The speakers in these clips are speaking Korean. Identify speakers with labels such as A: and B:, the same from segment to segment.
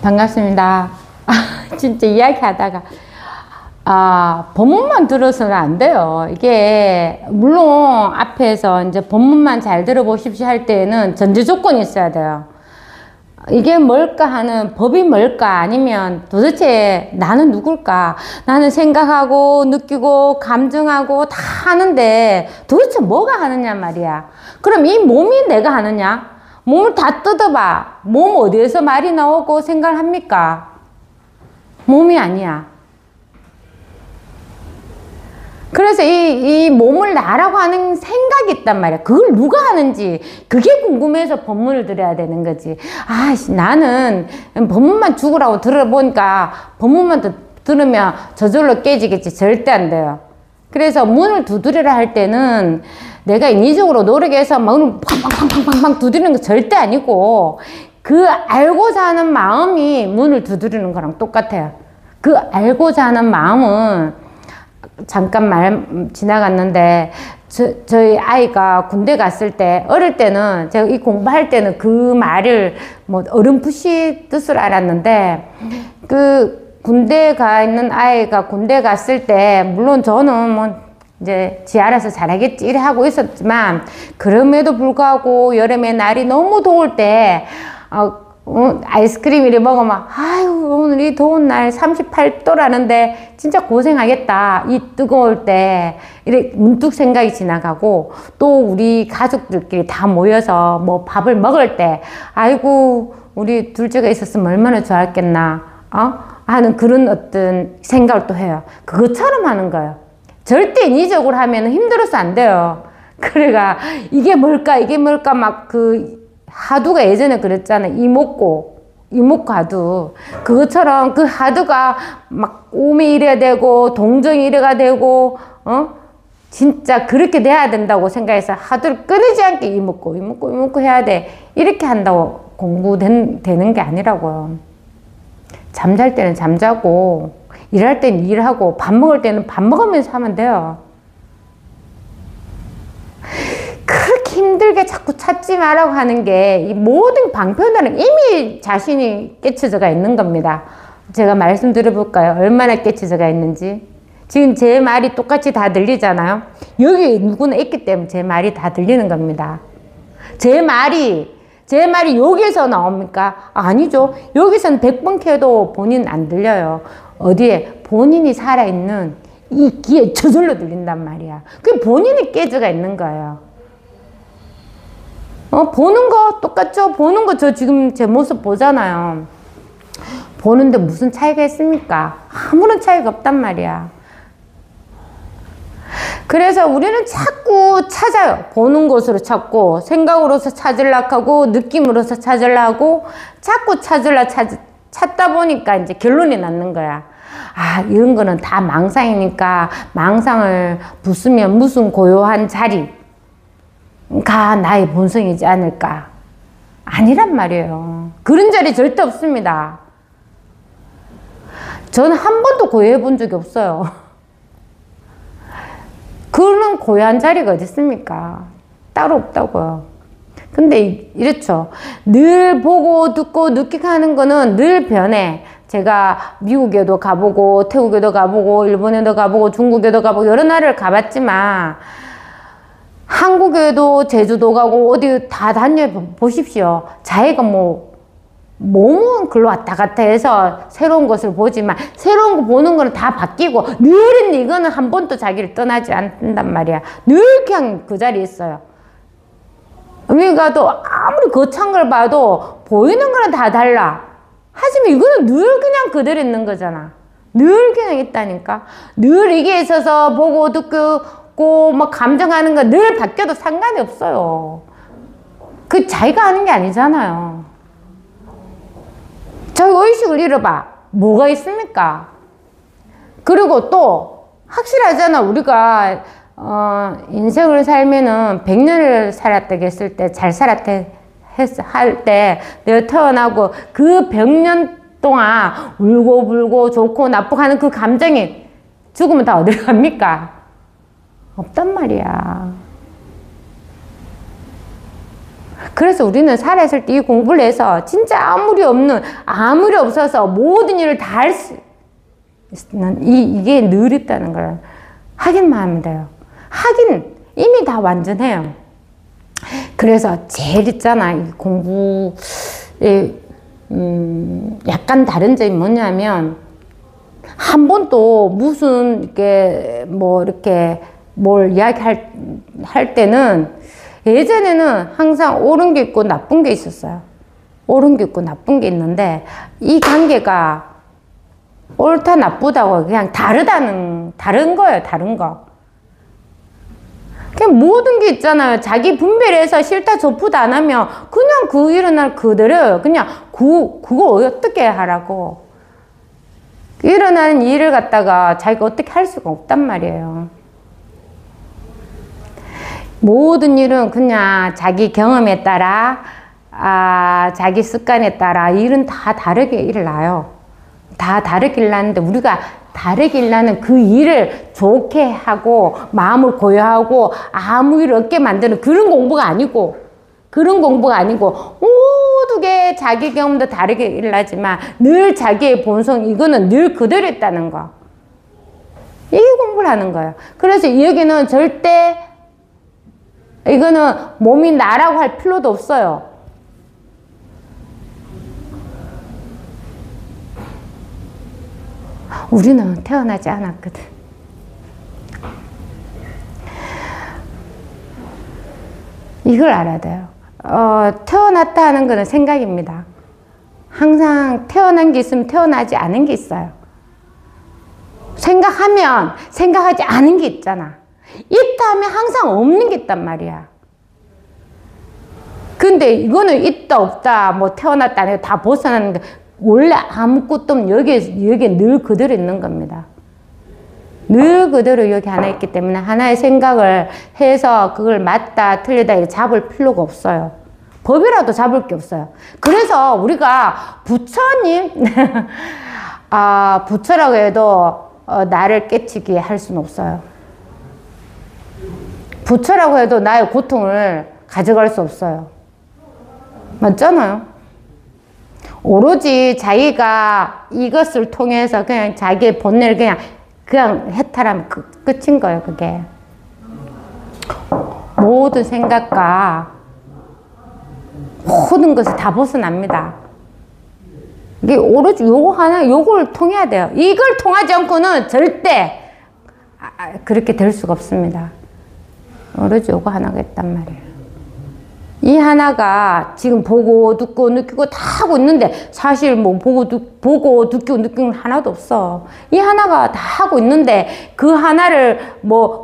A: 반갑습니다. 진짜 이야기하다가 본문만 들어서는 안 돼요. 이게 물론 앞에서 이제 본문만 잘 들어보십시오 할 때에는 전제 조건이 있어야 돼요. 이게 뭘까 하는 법이 뭘까, 아니면 도대체 나는 누굴까, 나는 생각하고 느끼고 감정하고 다 하는데 도대체 뭐가 하느냐 말이야. 그럼 이 몸이 내가 하느냐? 몸을 다 뜯어봐. 몸 어디에서 말이 나오고 생각을 합니까? 몸이 아니야. 그래서 이 몸을 나라고 하는 생각이 있단 말이야. 그걸 누가 하는지 그게 궁금해서 법문을 들어야 되는 거지. 나는 법문만 죽으라고 들어보니까 법문만 들으면 저절로 깨지겠지. 절대 안 돼요. 그래서 문을 두드리라 할 때는 내가 인위적으로 노력해서 문을 팡팡팡팡팡 두드리는 거 절대 아니고, 그 알고자 하는 마음이 문을 두드리는 거랑 똑같아요. 그 알고자 하는 마음은, 잠깐 말 지나갔는데, 저희 아이가 군대 갔을 때, 어릴 때는 제가 이 공부할 때는 그 말을 뭐 어렴풋이 뜻을 알았는데, 그 군대 가 있는 아이가 군대 갔을 때, 물론 저는 뭐 이제 지 알아서 잘하겠지 이래 하고 있었지만, 그럼에도 불구하고 여름에 날이 너무 더울 때 아이스크림 이래 먹으면 아유 오늘 이 더운 날 38도라는데 진짜 고생하겠다, 이 뜨거울 때 이래 문득 생각이 지나가고, 또 우리 가족들끼리 다 모여서 뭐 밥을 먹을 때 아이고 우리 둘째가 있었으면 얼마나 좋았겠나 하는 그런 어떤 생각을 또 해요. 그것처럼 하는 거예요. 절대 인위적으로 하면 힘들어서 안 돼요. 그래가 이게 뭘까 막 그 하두가 예전에 그랬잖아요. 이목고 하두. 그것처럼 그 하두가 막 오미 이래야 되고 동정이 이래가 되고 진짜 그렇게 돼야 된다고 생각해서 하두를 끊이지 않게 이목고 해야 돼. 이렇게 한다고 공부되는 게 아니라고요. 잠잘 때는 잠자고, 일할 때는 일하고, 밥 먹을 때는 밥 먹으면서 하면 돼요. 그렇게 힘들게 자꾸 찾지 말라고 하는 게, 이 모든 방편에는 이미 자신이 깨쳐져가 있는 겁니다. 제가 말씀드려볼까요? 얼마나 깨쳐져가 있는지. 지금 제 말이 똑같이 다 들리잖아요. 여기 누구는 있기 때문에 제 말이 다 들리는 겁니다. 제 말이 여기에서 나옵니까? 아니죠. 여기서는 100번 캐도 본인 안 들려요. 어디에? 본인이 살아있는 이 귀에 저절로 들린단 말이야. 그게 본인이 깨져가 있는 거예요. 보는 거 똑같죠? 보는 거 저 지금 제 모습 보잖아요. 보는데 무슨 차이가 있습니까? 아무런 차이가 없단 말이야. 그래서 우리는 자꾸 찾아요. 보는 것으로 찾고, 생각으로서 찾으려고 하고, 느낌으로서 찾으려고 하고, 자꾸 찾다 보니까 이제 결론이 났는 거야. 이런 거는 다 망상이니까 망상을 부수면 무슨 고요한 자리가 나의 본성이지 않을까. 아니란 말이에요. 그런 자리 절대 없습니다. 저는 한 번도 고요해 본 적이 없어요. 그런 고요한 자리가 어디 있습니까? 따로 없다고요. 근데 이렇죠. 늘 보고 듣고 느끼고 하는 거는 늘 변해. 제가 미국에도 가보고, 태국에도 가보고, 일본에도 가보고, 중국에도 가보고, 여러 나라를 가봤지만, 한국에도 제주도 가고 어디 다 다녀보십시오. 자기가 몸은 글로 왔다 갔다 해서 새로운 것을 보지만, 새로운 거 보는 거는 다 바뀌고, 늘은 이거는 한 번도 자기를 떠나지 않는단 말이야. 늘 그냥 그 자리에 있어요. 어디 가도 아무리 거창한 걸 봐도 보이는 거는 다 달라. 하지만 이거는 늘 그냥 그대로 있는 거잖아. 늘 그냥 있다니까. 늘 이게 있어서 보고 듣고 막 감정하는 거 늘 바뀌어도 상관이 없어요. 그 자기가 하는 게 아니잖아요. 자기 의식을 잃어봐. 뭐가 있습니까? 그리고 또 확실하잖아. 우리가 인생을 살면은 100년을 살았다 했을 때, 잘 살았다 할 때, 내가 태어나고 그 100년 동안 울고 불고 좋고 나쁘고 하는 그 감정이 죽으면 다 어디로 갑니까? 없단 말이야. 그래서 우리는 살아있을 때 이 공부를 해서 진짜 아무리 없어서 모든 일을 다 할 수 있는 이게 늘 있다는 걸 확인만 하면 돼요. 확인 이미 다 완전해요. 그래서 제일 있잖아, 이 공부에 약간 다른 점이 뭐냐면, 한 번도 무슨 이렇게 이렇게 뭘 이야기할 때는, 예전에는 항상 옳은 게 있고 나쁜 게 있었어요. 옳은 게 있고 나쁜 게 있는데, 이 관계가 옳다 나쁘다고 그냥 다른 거예요, 다른 거. 그냥 모든 게 있잖아요. 자기 분별해서 싫다 좋다 안 하면 그냥 그 일어날 그대로예요. 그냥 그거 어떻게 하라고. 일어나는 일을 갖다가 자기가 어떻게 할 수가 없단 말이에요. 모든 일은 그냥 자기 경험에 따라, 자기 습관에 따라 일은 다 다르게 일어나요. 다 다르게 일어나는데, 우리가 다르게 일어나는 그 일을 좋게 하고 마음을 고요하고 아무 일 없게 만드는 그런 공부가 아니고, 모두 게 자기 경험도 다르게 일어나지만 늘 자기의 본성, 이거는 늘 그대로 있다는 거. 이 공부를 하는 거예요. 그래서 여기는 절대 이거는 몸이 나라고 할 필요도 없어요. 우리는 태어나지 않았거든. 이걸 알아야 돼요. 태어났다 하는 거는 생각입니다. 항상 태어난 게 있으면 태어나지 않은 게 있어요. 생각하면 생각하지 않은 게 있잖아. 있다 하면 항상 없는 게 있단 말이야. 근데 이거는 있다 없다 태어났다 안 해도 다 벗어나는 게, 원래 아무것도 없는 여기에 늘 그대로 있는 겁니다. 늘 그대로 여기 하나 있기 때문에 하나의 생각을 해서 그걸 맞다 틀리다 이렇게 잡을 필요가 없어요. 법이라도 잡을 게 없어요. 그래서 우리가 부처님 부처라고 해도 나를 깨치게 할 수는 없어요. 부처라고 해도 나의 고통을 가져갈 수 없어요. 맞잖아요. 오로지 자기가 이것을 통해서 그냥 자기의 본능을 그냥 해탈하면 끝인 거예요, 그게. 모든 생각과 모든 것을 다 벗어납니다. 이게 오로지 요걸 통해야 돼요. 이걸 통하지 않고는 절대 그렇게 될 수가 없습니다. 오로지 요거 하나가 있단 말이에요. 이 하나가 지금 보고 듣고 느끼고 다 하고 있는데, 사실 보고 듣고 느끼는 하나도 없어. 이 하나가 다 하고 있는데 그 하나를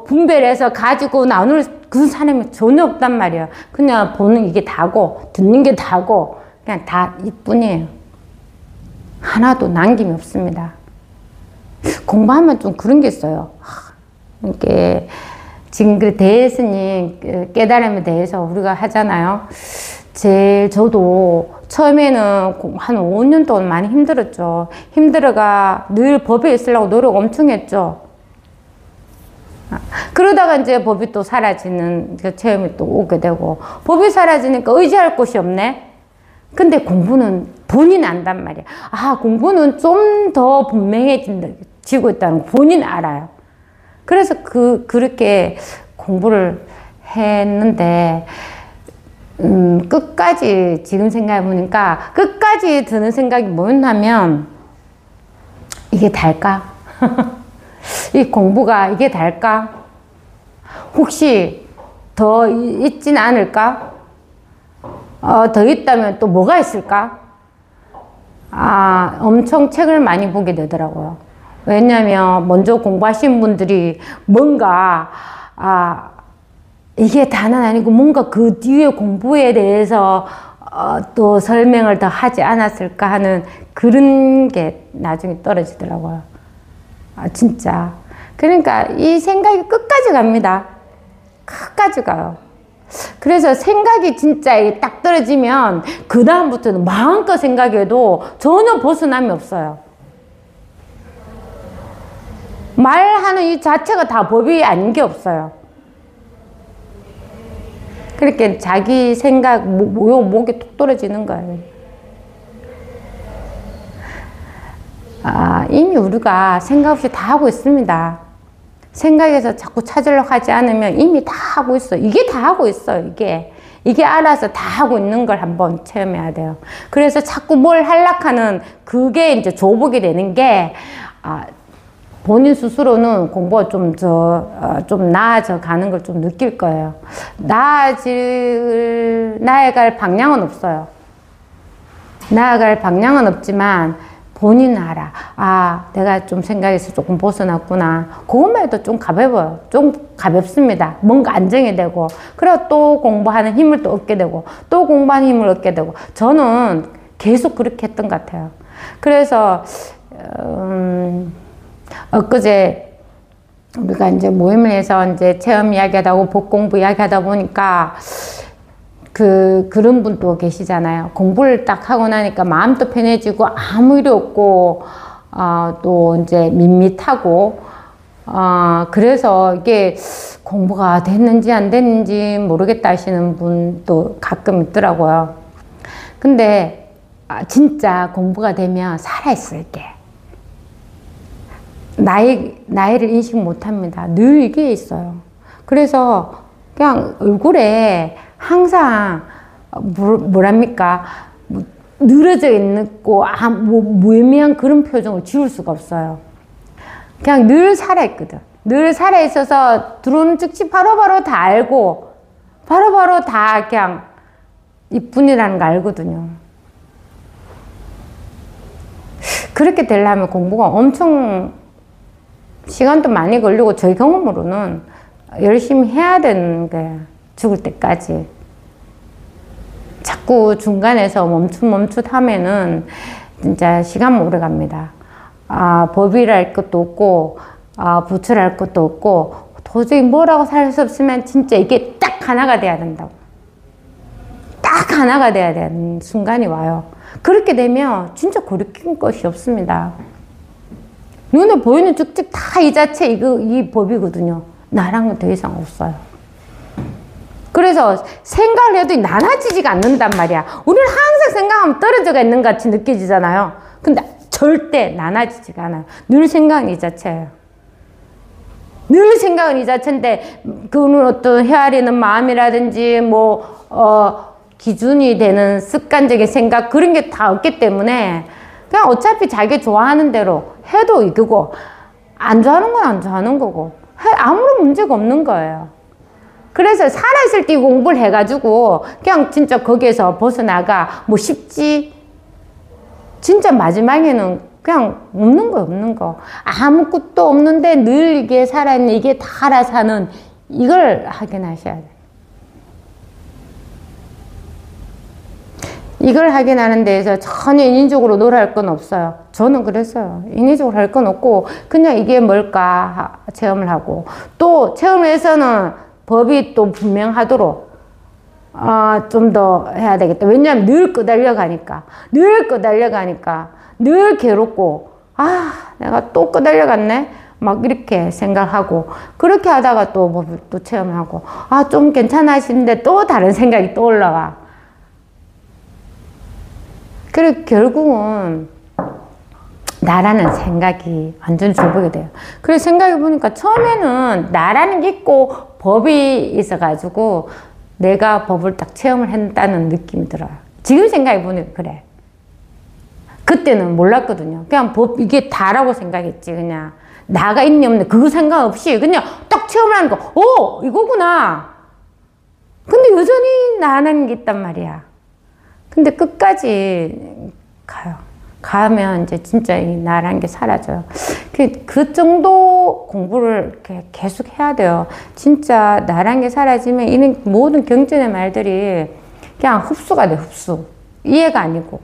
A: 분별해서 가지고 나눌 그 사람이 전혀 없단 말이에요. 그냥 보는 이게 다고 듣는 게 다고 그냥 다 이뿐이에요. 하나도 남김이 없습니다. 공부하면 좀 그런 게 있어요. 이렇게 지금 그 대스님 깨달음에 대해서 우리가 하잖아요. 저도 처음에는 한 5년 동안 많이 힘들었죠. 힘들어가 늘 법에 있으려고 노력 엄청 했죠. 그러다가 이제 법이 또 사라지는 그 체험이 또 오게 되고, 법이 사라지니까 의지할 곳이 없네. 근데 공부는 본인 안단 말이야. 공부는 좀 더 분명해지고 있다는 거 본인 알아요. 그래서 그렇게 공부를 했는데, 끝까지 지금 생각해보니까 끝까지 드는 생각이 뭐였냐면, 이게 달까? 이 공부가 이게 달까? 혹시 더 있진 않을까? 더 있다면 또 뭐가 있을까? 엄청 책을 많이 보게 되더라고요. 왜냐면 먼저 공부하신 분들이 뭔가 이게 다는 아니고 뭔가 그 뒤에 공부에 대해서 또 설명을 더 하지 않았을까 하는 그런 게 나중에 떨어지더라고요. 진짜. 그러니까 이 생각이 끝까지 갑니다. 끝까지 가요. 그래서 생각이 진짜 딱 떨어지면 그 다음부터는 마음껏 생각해도 전혀 벗어남이 없어요. 말하는 이 자체가 다 법이 아닌 게 없어요. 그렇게 자기 생각, 목이 툭 떨어지는 거예요. 이미 우리가 생각 없이 다 하고 있습니다. 생각에서 자꾸 찾으려고 하지 않으면 이미 다 하고 있어. 이게 다 하고 있어요, 이게 알아서 다 하고 있는 걸 한번 체험해야 돼요. 그래서 자꾸 뭘 하려고 하는 그게 이제 조복이 되는 게, 본인 스스로는 공부가 좀 나아져 가는 걸 좀 느낄 거예요. 나아갈 방향은 없어요. 나아갈 방향은 없지만, 본인은 알아. 내가 좀 생각에서 조금 벗어났구나. 그것만 해도 좀 가벼워요. 좀 가볍습니다. 뭔가 안정이 되고, 그리고 또 공부하는 힘을 또 얻게 되고, 또 공부하는 힘을 얻게 되고, 저는 계속 그렇게 했던 것 같아요. 그래서, 엊그제 우리가 이제 모임을 해서 이제 체험 이야기하다 보고 복공부 이야기하다 보니까 그런 분도 계시잖아요. 공부를 딱 하고 나니까 마음도 편해지고 아무 일이 없고, 또 이제 밋밋하고, 그래서 이게 공부가 됐는지 안 됐는지 모르겠다 하시는 분도 가끔 있더라고요. 근데, 진짜 공부가 되면 살아있을게. 나이를 인식 못 합니다. 늘 이게 있어요. 그래서 그냥 얼굴에 항상 뭐랍니까? 늘어져 있고 무의미한 그런 표정을 지울 수가 없어요. 그냥 늘 살아있거든. 늘 살아있어서 들어오는 즉시 바로바로 다 알고 바로바로 다 그냥 이뿐이라는 거 알거든요. 그렇게 되려면 공부가 엄청 시간도 많이 걸리고 저희 경험으로는 열심히 해야 되는 거예요. 죽을 때까지. 자꾸 중간에서 멈칫 하면은 진짜 시간 오래 갑니다. 법이랄 것도 없고, 부처랄 것도 없고, 도저히 뭐라고 살 수 없으면 진짜 이게 딱 하나가 돼야 된다고. 딱 하나가 돼야 되는 순간이 와요. 그렇게 되면 진짜 거리낀 것이 없습니다. 눈에 보이는 쭉쭉 다 이 자체 이 법이거든요. 나랑은 더 이상 없어요. 그래서 생각을 해도 나눠지지가 않는단 말이야. 우리는 항상 생각하면 떨어져가 있는 것 같이 느껴지잖아요. 근데 절대 나눠지지가 않아요. 늘 생각은 이 자체예요. 늘 생각은 이 자체인데 그거는 어떤 헤아리는 마음이라든지 기준이 되는 습관적인 생각 그런 게 다 없기 때문에 그냥 어차피 자기 좋아하는 대로 해도 이기고 안 좋아하는 건 안 좋아하는 거고 아무런 문제가 없는 거예요. 그래서 살아있을 때 공부를 해가지고 그냥 진짜 거기에서 벗어나가 쉽지? 진짜 마지막에는 그냥 없는 거 없는 거 아무것도 없는데 늘 이게 살아있는 이게 다 알아서 하는 이걸 확인하셔야 돼요. 이걸 확인하는 데에서 전혀 인위적으로 놀할 건 없어요. 저는 그랬어요. 인위적으로 할 건 없고 그냥 이게 뭘까 체험을 하고 또 체험에서는 법이 또 분명하도록 좀 더 해야 되겠다. 왜냐하면 늘 끄달려 가니까 늘 괴롭고 내가 또 끄달려 갔네 막 이렇게 생각하고 그렇게 하다가 또 법을 또 체험을 하고 좀 괜찮아지는데 또 다른 생각이 또 올라와. 그리고 결국은 나라는 생각이 완전 조복이 돼요. 그래서 생각해보니까 처음에는 나라는 게 있고 법이 있어가지고 내가 법을 딱 체험을 했다는 느낌이 들어요. 지금 생각해보니까 그래. 그때는 몰랐거든요. 그냥 이게 다라고 생각했지. 그냥 나가 있니 없니 그거 상관없이 그냥 딱 체험을 하는 거. 이거구나. 근데 여전히 나라는 게 있단 말이야. 근데 끝까지 가요. 가면 이제 진짜 이 나라는 게 사라져요. 그 정도 공부를 이렇게 계속 해야 돼요. 진짜 나라는 게 사라지면 이런 모든 경전의 말들이 그냥 흡수가 돼, 흡수. 이해가 아니고.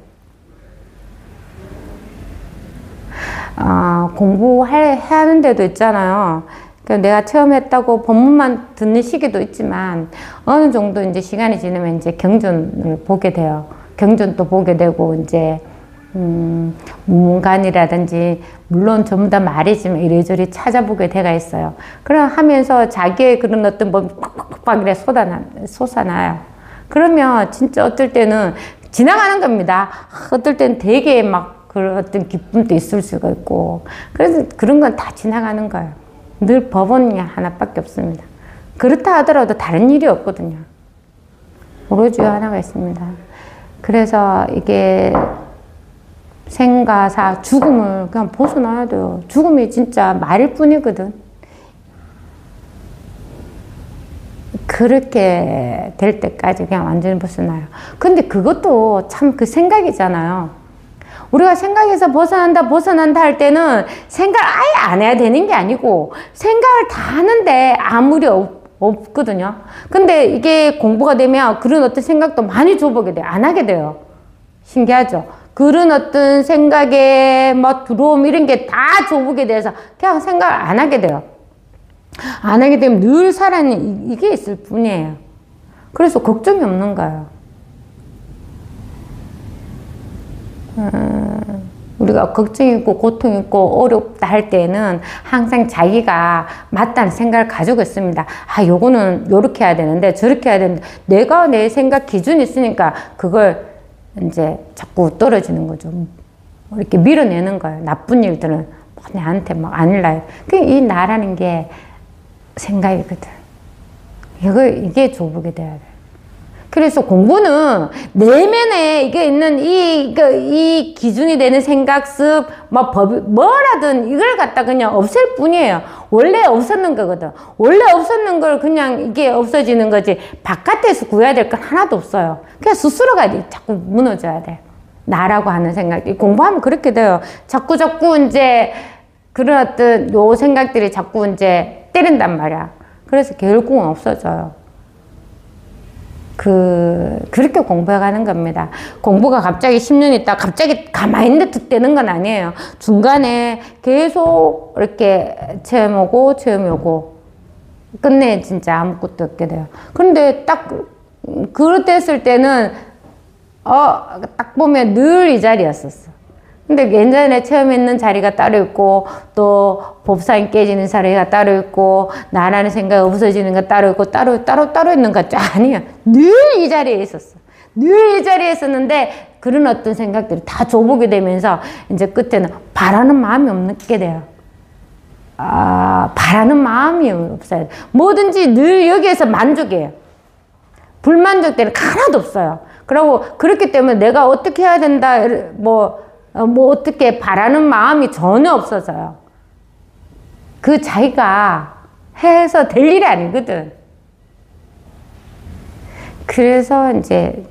A: 공부해야 하는 데도 있잖아요. 내가 체험했다고 법문만 듣는 시기도 있지만 어느 정도 이제 시간이 지나면 이제 경전을 보게 돼요. 경전도 보게 되고 이제 문간이라든지 물론 전부 다 말이지만 이래저래 찾아보게 돼가 있어요. 그럼 하면서 자기의 그런 어떤 뭐 빡빡빡 이래 솟아나요. 그러면 진짜 어떨 때는 지나가는 겁니다. 어떨 때는 되게 막 그런 어떤 기쁨도 있을 수가 있고, 그래서 그런 건 다 지나가는 거예요. 늘 법은 하나밖에 없습니다. 그렇다 하더라도 다른 일이 없거든요. 오로지 하나가 있습니다. 그래서 이게 생과사, 죽음을 그냥 벗어나야 돼요. 죽음이 진짜 말일 뿐이거든. 그렇게 될 때까지 그냥 완전히 벗어나요. 근데 그것도 참 그 생각이잖아요. 우리가 생각에서 벗어난다 할 때는 생각을 아예 안 해야 되는 게 아니고 생각을 다 하는데 아무 일이 없거든요. 근데 이게 공부가 되면 그런 어떤 생각도 많이 줘보게 돼요. 안 하게 돼요. 신기하죠? 그런 어떤 생각에 뭐 두려움 이런 게 다 줘보게 돼서 그냥 생각을 안 하게 돼요. 안 하게 되면 늘 살아있는 이게 있을 뿐이에요. 그래서 걱정이 없는 거예요. 우리가 걱정 있고 고통 있고 어렵다 할 때는 항상 자기가 맞다는 생각을 가지고 있습니다. 아, 요거는 요렇게 해야 되는데 저렇게 해야 되는데 내가 내 생각 기준이 있으니까 그걸 이제 자꾸 떨어지는 거죠. 이렇게 밀어내는 거예요. 나쁜 일들은 내한테 막 안 일나요. 이 나라는 게 생각이거든. 이게 조복이 돼야 돼. 그래서 공부는 내면에 이게 있는 이 기준이 되는 생각, 습, 뭐 법이 뭐라든 이걸 갖다 그냥 없앨 뿐이에요. 원래 없었는 거거든. 원래 없었는 걸 그냥 이게 없어지는 거지. 바깥에서 구해야 될 건 하나도 없어요. 그냥 스스로가 자꾸 무너져야 돼. 나라고 하는 생각. 공부하면 그렇게 돼요. 자꾸 이제 그런 어떤 요 생각들이 자꾸 이제 때린단 말이야. 그래서 결국은 없어져요. 그렇게 공부해 가는 겁니다. 공부가 갑자기 10년 있다 갑자기 가만히 있는데 툭 되는 건 아니에요. 중간에 계속 이렇게 체험 오고 끝내 진짜 아무것도 없게 돼요. 그런데 딱 그랬을 때는 딱 보면 늘 이 자리였었어. 근데 예전에 체험했는 자리가 따로 있고 또 법사인 깨지는 자리가 따로 있고 나라는 생각이 없어지는 거 따로 있고 따로 있는 거 아니에요. 늘 이 자리에 있었어. 늘 이 자리에 있었는데 그런 어떤 생각들이 다 줘보게 되면서 이제 끝에는 바라는 마음이 없게 돼요. 바라는 마음이 없어야 돼. 뭐든지 늘 여기에서 만족해요. 불만족 때는 하나도 없어요. 그리고 그렇기 때문에 내가 어떻게 해야 된다 뭐 어떻게 바라는 마음이 전혀 없어져요. 그 자기가 해서 될 일이 아니거든. 그래서 이제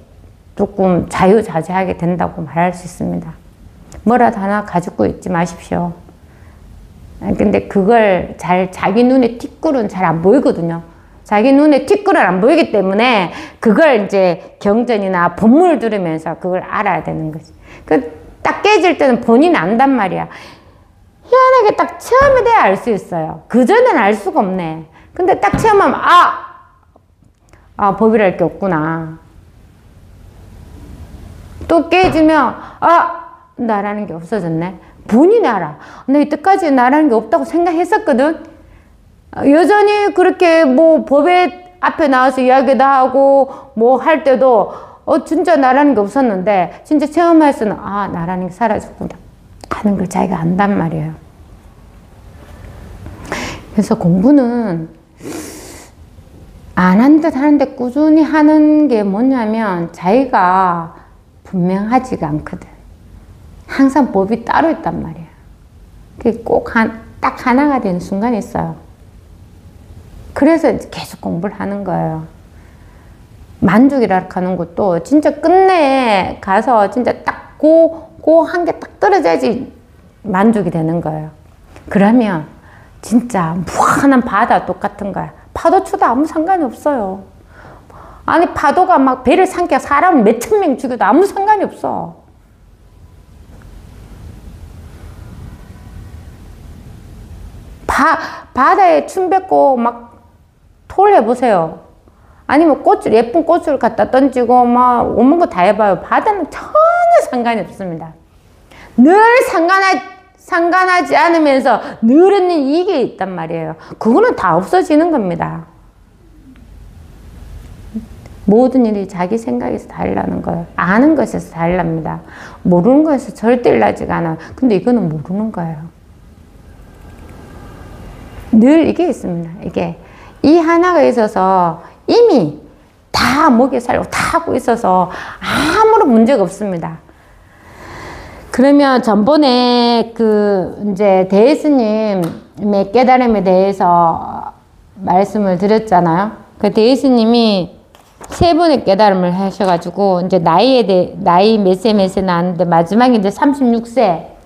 A: 조금 자유자재하게 된다고 말할 수 있습니다. 뭐라도 하나 가지고 있지 마십시오. 근데 그걸 자기 눈에 티끌은 잘 안 보이거든요. 자기 눈에 티끌은 안 보이기 때문에 그걸 이제 경전이나 법문을 들으면서 그걸 알아야 되는 거지. 딱 깨질 때는 본인이 안단 말이야. 희한하게 딱 체험에 대해 알 수 있어요. 그전엔 알 수가 없네. 근데 딱 체험하면 법이랄 게 없구나. 또 깨지면 나라는 게 없어졌네. 본인이 알아. 나 이때까지 나라는 게 없다고 생각했었거든. 여전히 그렇게 뭐 법에 앞에 나와서 이야기도 하고 뭐 할 때도 진짜 나라는 게 없었는데 진짜 체험해서는 나라는 게 사라졌구나 하는 걸 자기가 안단 말이에요. 그래서 공부는 안 한 듯 하는데 꾸준히 하는 게 뭐냐면 자기가 분명하지가 않거든. 항상 법이 따로 있단 말이야. 그게 꼭 딱 하나가 되는 순간이 있어요. 그래서 계속 공부를 하는 거예요. 만족이라 하는 것도 진짜 끝내 가서 진짜 딱 한 개 딱 떨어져야지 만족이 되는 거예요. 그러면 진짜 무한한 바다 똑같은 거야. 파도 쳐도 아무 상관이 없어요. 아니 파도가 막 배를 삼켜 사람 몇천 명 죽여도 아무 상관이 없어. 바다에 춤 뱉고 막 토를 해보세요. 아니면 예쁜 꽃을 갖다 던지고 막 오는 거 다 해봐요. 바다는 전혀 상관이 없습니다. 늘 상관하지 않으면서 늘 있는 이게 있단 말이에요. 그거는 다 없어지는 겁니다. 모든 일이 자기 생각에서 달라는 거예요. 아는 것에서 달랍니다. 모르는 것에서 절대 일나지가 않아요. 근데 이거는 모르는 거예요. 늘 이게 있습니다. 이게 이 하나가 있어서 이미 다 먹여 살고 다 하고 있어서 아무런 문제가 없습니다. 그러면 전번에 이제 대예수님의 깨달음에 대해서 말씀을 드렸잖아요. 그 대예수님이 세 번의 깨달음을 하셔가지고 이제 나이 몇 세 나왔는데 마지막에 이제 36세.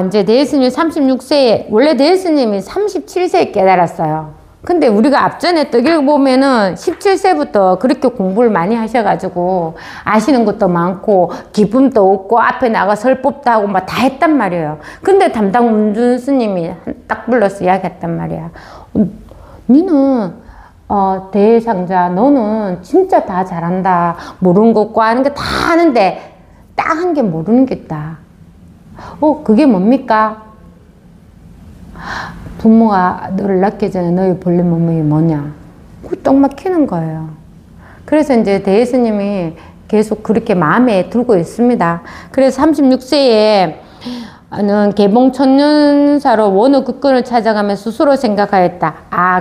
A: 이제 대예수님 36세에 원래 대예수님이 37세에 깨달았어요. 근데 우리가 앞전에 또 읽어보면은 17세부터 그렇게 공부를 많이 하셔가지고 아시는 것도 많고 기쁨도 얻고 앞에 나가 설법도 하고 막 다 했단 말이에요. 근데 담당 문준 스님이 딱 불러서 이야기했단 말이야. 니는 대상자 너는 진짜 다 잘한다. 모르는 것과 아는 게 다 아는데 딱 한 게 모르는 게 있다. 그게 뭡니까? 부모가 너를 낳기 전에 너의 본래 몸이 뭐냐? 그거 딱 막히는 거예요. 그래서 이제 대예수님이 계속 그렇게 마음에 들고 있습니다. 그래서 36세에 는 개봉천년사로 원어극근을 찾아가며 스스로 생각하였다.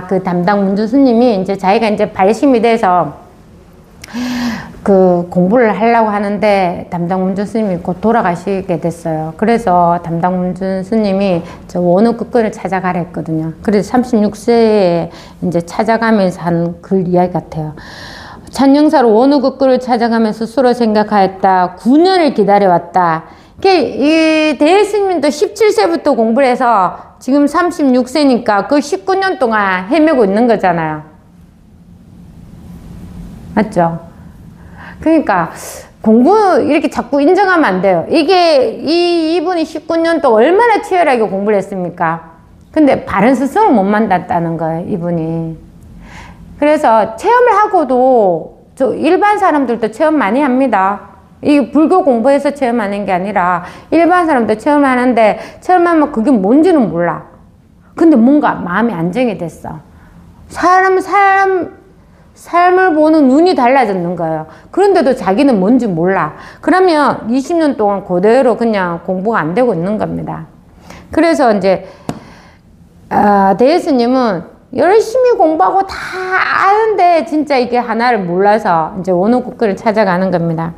A: 그 담당 문준 스님이 이제 자기가 이제 발심이 돼서 공부를 하려고 하는데 담당 문준 스님이 곧 돌아가시게 됐어요. 그래서 담당 문준 스님이 저 원어극근을 찾아가라 했거든요. 그래서 36세에 이제 찾아가면서 한 글 이야기 같아요. 찬영사로 원어극근을 찾아가며 스스로 생각하였다. 9년을 기다려왔다. 이 대예수님도 17세부터 공부를 해서 지금 36세니까 그 19년 동안 헤매고 있는 거잖아요. 맞죠? 그러니까 공부 이렇게 자꾸 인정하면 안 돼요. 이분이 19년 동안 얼마나 치열하게 공부를 했습니까? 근데 바른 스승을 못 만났다는 거예요, 이분이. 그래서 체험을 하고도 일반 사람들도 체험 많이 합니다. 이 불교 공부해서 체험하는 게 아니라 일반 사람도 체험하는데 체험하면 그게 뭔지는 몰라. 근데 뭔가 마음이 안정이 됐어. 삶을 보는 눈이 달라졌는 거예요. 그런데도 자기는 뭔지 몰라. 그러면 20년 동안 그대로 그냥 공부가 안 되고 있는 겁니다. 그래서 이제 대예수님은 열심히 공부하고 다 아는데 진짜 이게 하나를 몰라서 이제 원어국근을 찾아가는 겁니다.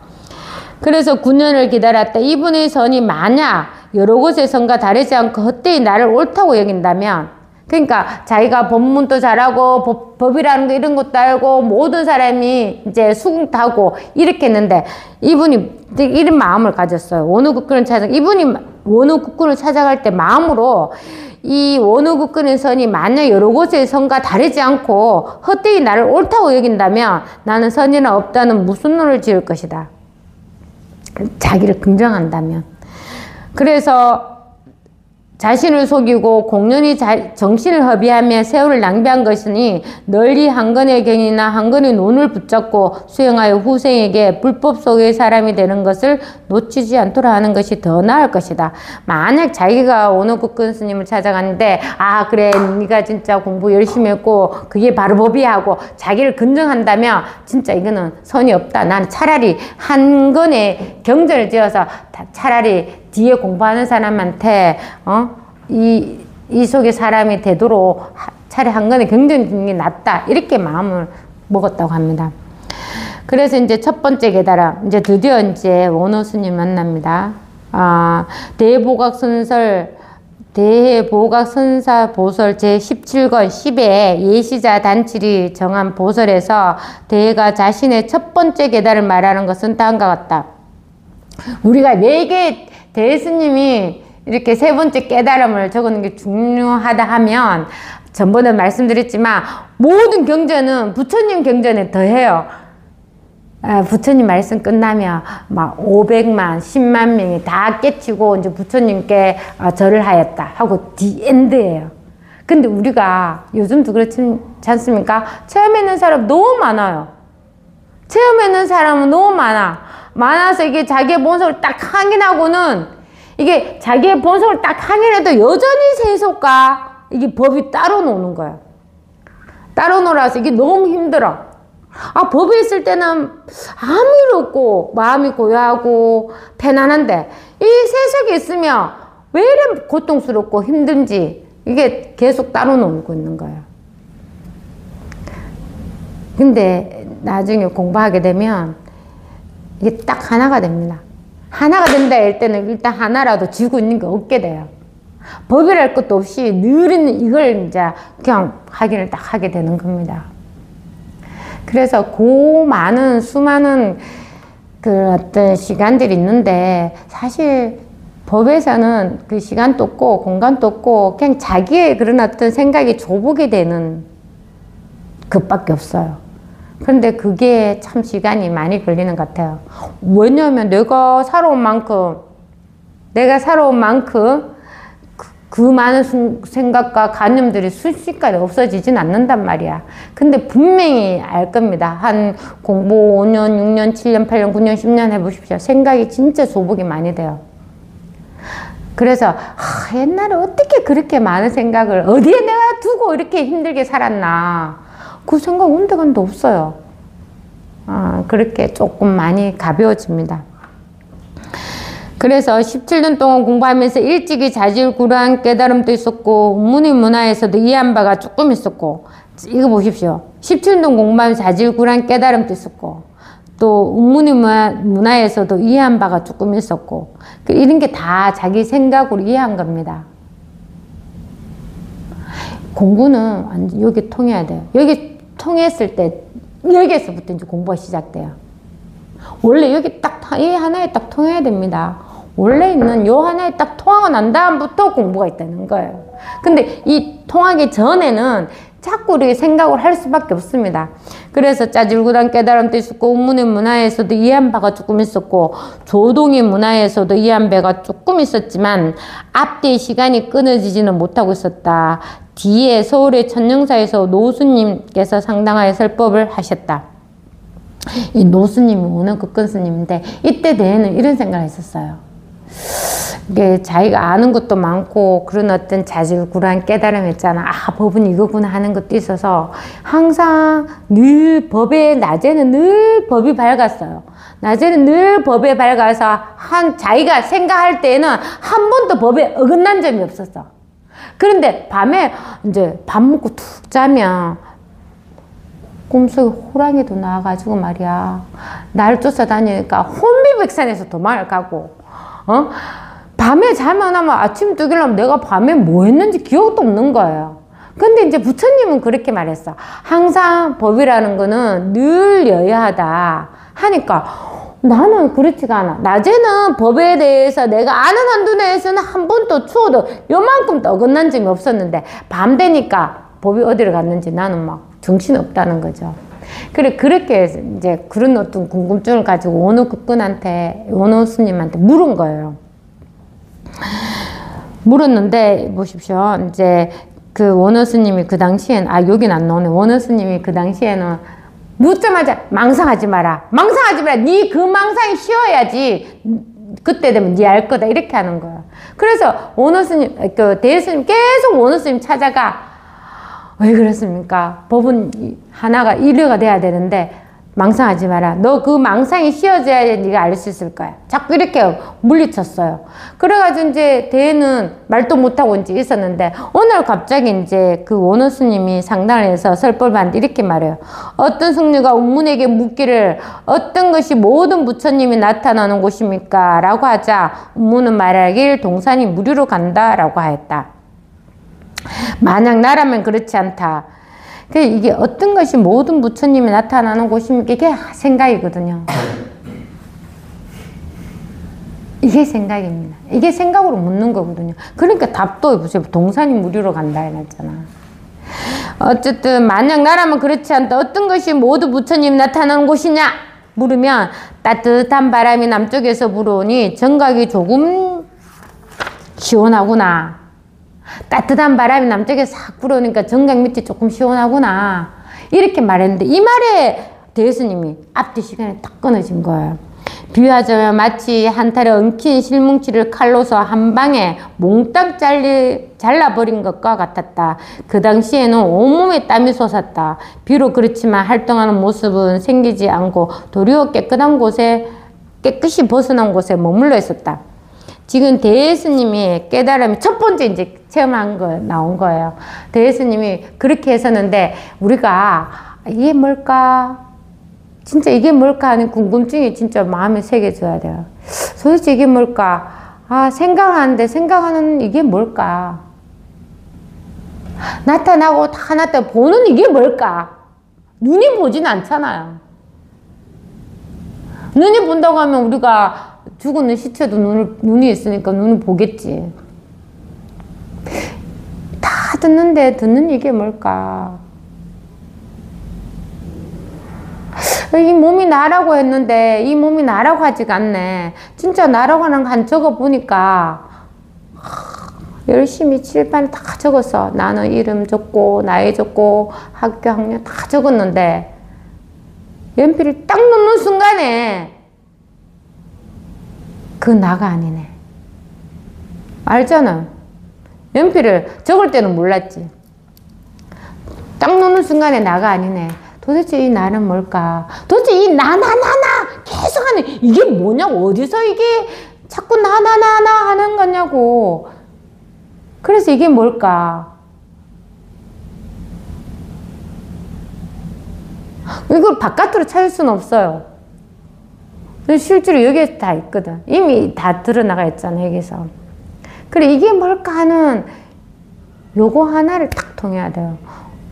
A: 그래서 9년을 기다렸다. 이분의 선이 만약 여러 곳의 선과 다르지 않고 헛되이 나를 옳다고 여긴다면, 그러니까 자기가 법문도 잘하고 법이라는 거 이런 것도 알고 모든 사람이 이제 수긍도 하고 이렇게 했는데 이분이 이런 마음을 가졌어요. 원어국근을 이분이 원어국근을 찾아갈 때 마음으로 이 원어국근의 선이 만약 여러 곳의 선과 다르지 않고 헛되이 나를 옳다고 여긴다면 나는 선이나 없다는 무슨 논을 지을 것이다. 자기를 긍정한다면. 그래서 자신을 속이고 공연히 정신을 허비하며 세월을 낭비한 것이니 널리 한건의 경이나 한건의 논을 붙잡고 수행하여 후생에게 불법 속의 사람이 되는 것을 놓치지 않도록 하는 것이 더 나을 것이다. 만약 자기가 원어국근 스님을 찾아갔는데 그래 네가 진짜 공부 열심히 했고 그게 바로 법이야 하고 자기를 긍정한다면 진짜 이거는 선이 없다. 나는 차라리 한건의 경전을 지어서 차라리 뒤에 공부하는 사람한테 이 속에 사람이 되도록 차라리 한건에 경전하는 게 낫다. 이렇게 마음을 먹었다고 합니다. 그래서 이제 첫 번째 깨달음, 이제 드디어 이제 원어 스님 만납니다. 대해보각선사 보설 제17권 10회 예시자 단칠이 정한 보설에서 대해가 자신의 첫 번째 깨달음을 말하는 것은 다음과 같다. 우리가 4개 대스님이 이렇게 세 번째 깨달음을 적는 게 중요하다 하면 전번에 말씀드렸지만 모든 경전은 부처님 경전에 더해요. 부처님 말씀 끝나면 막 500만, 10만 명이 다 깨치고 이제 부처님께 절을 하였다 하고 디엔드예요. 근데 우리가 요즘도 그렇지 않습니까? 체험했는 사람 너무 많아요. 체험했는 사람은 너무 많아. 많아서 이게 자기의 본성을 딱 확인하고는 이게 자기의 본성을 딱 확인해도 여전히 세속과 이게 법이 따로 노는 거야. 따로 놀아서 이게 너무 힘들어. 아, 법에 있을 때는 아무 일 없고 마음이 고요하고 편안한데 이 세속에 있으면 왜 이래 고통스럽고 힘든지 이게 계속 따로 놀고 있는 거예요. 근데 나중에 공부하게 되면 이게 딱 하나가 됩니다. 하나가 된다 할 때는 일단 하나라도 쥐고 있는 게 없게 돼요. 법이랄 것도 없이 늘 이걸 이제 그냥 확인을 딱 하게 되는 겁니다. 그래서 그 많은 수많은 그 어떤 시간들이 있는데 사실 법에서는 그 시간도 없고 공간도 없고 그냥 자기의 그런 어떤 생각이 좁게 되는 것밖에 없어요. 그런데 그게 참 시간이 많이 걸리는 것 같아요. 왜냐하면 내가 살아온 만큼 그 많은 생각과 관념들이 순식간에 없어지진 않는단 말이야. 근데 분명히 알 겁니다. 한 공부 5년, 6년, 7년, 8년, 9년, 10년 해보십시오. 생각이 진짜 소복이 많이 돼요. 그래서 옛날에 어떻게 그렇게 많은 생각을 어디에 내가 두고 이렇게 힘들게 살았나. 그 생각 온데간데 없어요. 그렇게 조금 많이 가벼워집니다. 그래서 17년 동안 공부하면서 일찍이 자질구레한 깨달음도 있었고 운문의 문화에서도 이해한 바가 조금 있었고 이거 보십시오. 17년 동안 공부하면서 자질구레한 깨달음도 있었고 또 운문의 문화에서도 이해한 바가 조금 있었고 이런 게 다 자기 생각으로 이해한 겁니다. 공부는 여기 통해야 돼요. 여기 통했을 때 여기에서부터 이제 공부가 시작돼요. 원래 여기 딱 이 하나에 딱 통해야 됩니다. 원래 있는 요 하나에 딱 통하고 난 다음부터 공부가 있다는 거예요. 근데 이 통하기 전에는 자꾸 우리 생각을 할 수밖에 없습니다. 그래서 짜질구단 깨달음도 있었고 운문의 문화에서도 이해한 바가 조금 있었고 조동의 문화에서도 이해한 바가 조금 있었지만 앞뒤의 시간이 끊어지지는 못하고 있었다. 뒤에 서울의 천영사에서 노수님께서 상당하게 설법을 하셨다. 이 노수님이 오는 극근스님인데 이때 대해는 이런 생각을 했었어요. 이게 자기가 아는 것도 많고 그런 어떤 자질구레한 깨달음 있잖아. 법은 이거구나 하는 것도 있어서 항상 늘 법에 낮에는 늘 법이 밝았어요. 낮에는 늘 법에 밝아서 자기가 생각할 때에는 한 번도 법에 어긋난 점이 없었어. 그런데 밤에 이제 밥 먹고 툭 자면 꿈속에 호랑이도 나와가지고 말이야. 날 쫓아다니니까 혼비백산에서 도망을 가고 밤에 자면 하면 아침 뜨기려면 내가 밤에 뭐 했는지 기억도 없는 거예요. 근데 이제 부처님은 그렇게 말했어. 항상 법이라는 거는 늘 여야하다 하니까 나는 그렇지가 않아. 낮에는 법에 대해서 내가 아는 한도 내에서는 한 번도 추워도 요만큼도 어긋난 점이 없었는데 밤 되니까 법이 어디로 갔는지 나는 막 정신이 없다는 거죠. 그래, 그렇게 이제 그런 어떤 궁금증을 가지고 원호 스님한테 물은 거예요. 물었는데, 보십시오. 이제 그 원호 스님이 그 당시엔, 여긴 안 나오네. 원호 스님이 그 당시에는 묻자마자 망상하지 마라. 망상하지 마라. 네 그 망상이 쉬어야지. 그때 되면 네 알 거다. 이렇게 하는 거야. 그래서 원호 스님, 그 대스님 계속 원호 스님 찾아가. 왜 그렇습니까? 법은 하나가 일회가 돼야 되는데 망상하지 마라. 너 그 망상이 쉬어져야 네가 알 수 있을 거야. 자꾸 이렇게 물리쳤어요. 그래가지고 이제 대는 말도 못하고 이제 있었는데 오늘 갑자기 이제 그 원호 스님이 상담을 해서 설법하는데 이렇게 말해요. 어떤 승려가 운문에게 묻기를 어떤 것이 모든 부처님이 나타나는 곳입니까? 라고 하자 운문은 말하길 동산이 무리로 간다 라고 하였다. 만약 나라면 그렇지 않다. 이게 어떤 것이 모든 부처님이 나타나는 곳입니까? 이게 생각이거든요. 이게 생각입니다. 이게 생각으로 묻는 거거든요. 그러니까 답도 보세요. 동산이 무리로 간다 해놨잖아. 어쨌든 만약 나라면 그렇지 않다. 어떤 것이 모두 부처님이 나타나는 곳이냐? 물으면 따뜻한 바람이 남쪽에서 불어오니 정각이 조금 시원하구나. 따뜻한 바람이 남쪽에 싹 불어오니까 정각 밑이 조금 시원하구나. 이렇게 말했는데 이 말에 대스님이 앞뒤 시간에 딱 끊어진 거예요. 비유하자면 마치 한 탈에 엉킨 실뭉치를 칼로서 한 방에 몽땅 잘라버린 것과 같았다. 그 당시에는 온몸에 땀이 솟았다. 비록 그렇지만 활동하는 모습은 생기지 않고 도리어 깨끗이 벗어난 곳에 머물러 있었다. 지금 대예수님이 깨달음이 첫 번째 이제 체험한 거 나온 거예요. 대예수님이 그렇게 했었는데 우리가 이게 뭘까? 진짜 이게 뭘까 하는 궁금증이 진짜 마음에 새겨져야 돼요. 도대체 이게 뭘까? 아, 생각하는 이게 뭘까? 나타나고 다 보는 이게 뭘까? 눈이 보진 않잖아요. 눈이 본다고 하면 우리가 죽은 시체도 눈이 있으니까 눈을 보겠지. 다 듣는데 듣는 이게 뭘까? 이 몸이 나라고 했는데 이 몸이 나라고 하지가 않네. 진짜 나라고 하는 거 한 적어보니까 열심히 칠판에 다 적었어. 나는 이름 적고 나이 적고 학교 학년 다 적었는데 연필을 딱 놓는 순간에 그 나가 아니네. 알잖아. 연필을 적을 때는 몰랐지. 딱 놓는 순간에 나가 아니네. 도대체 이 나는 뭘까? 도대체 이 나 계속 하는 이게 뭐냐고. 어디서 이게 자꾸 나 하는 거냐고. 그래서 이게 뭘까? 이걸 바깥으로 찾을 수는 없어요. 실제로 여기에 다 있거든. 이미 다 드러나가 있잖아, 여기서. 그래, 이게 뭘까 하는 요거 하나를 딱 통해야 돼요.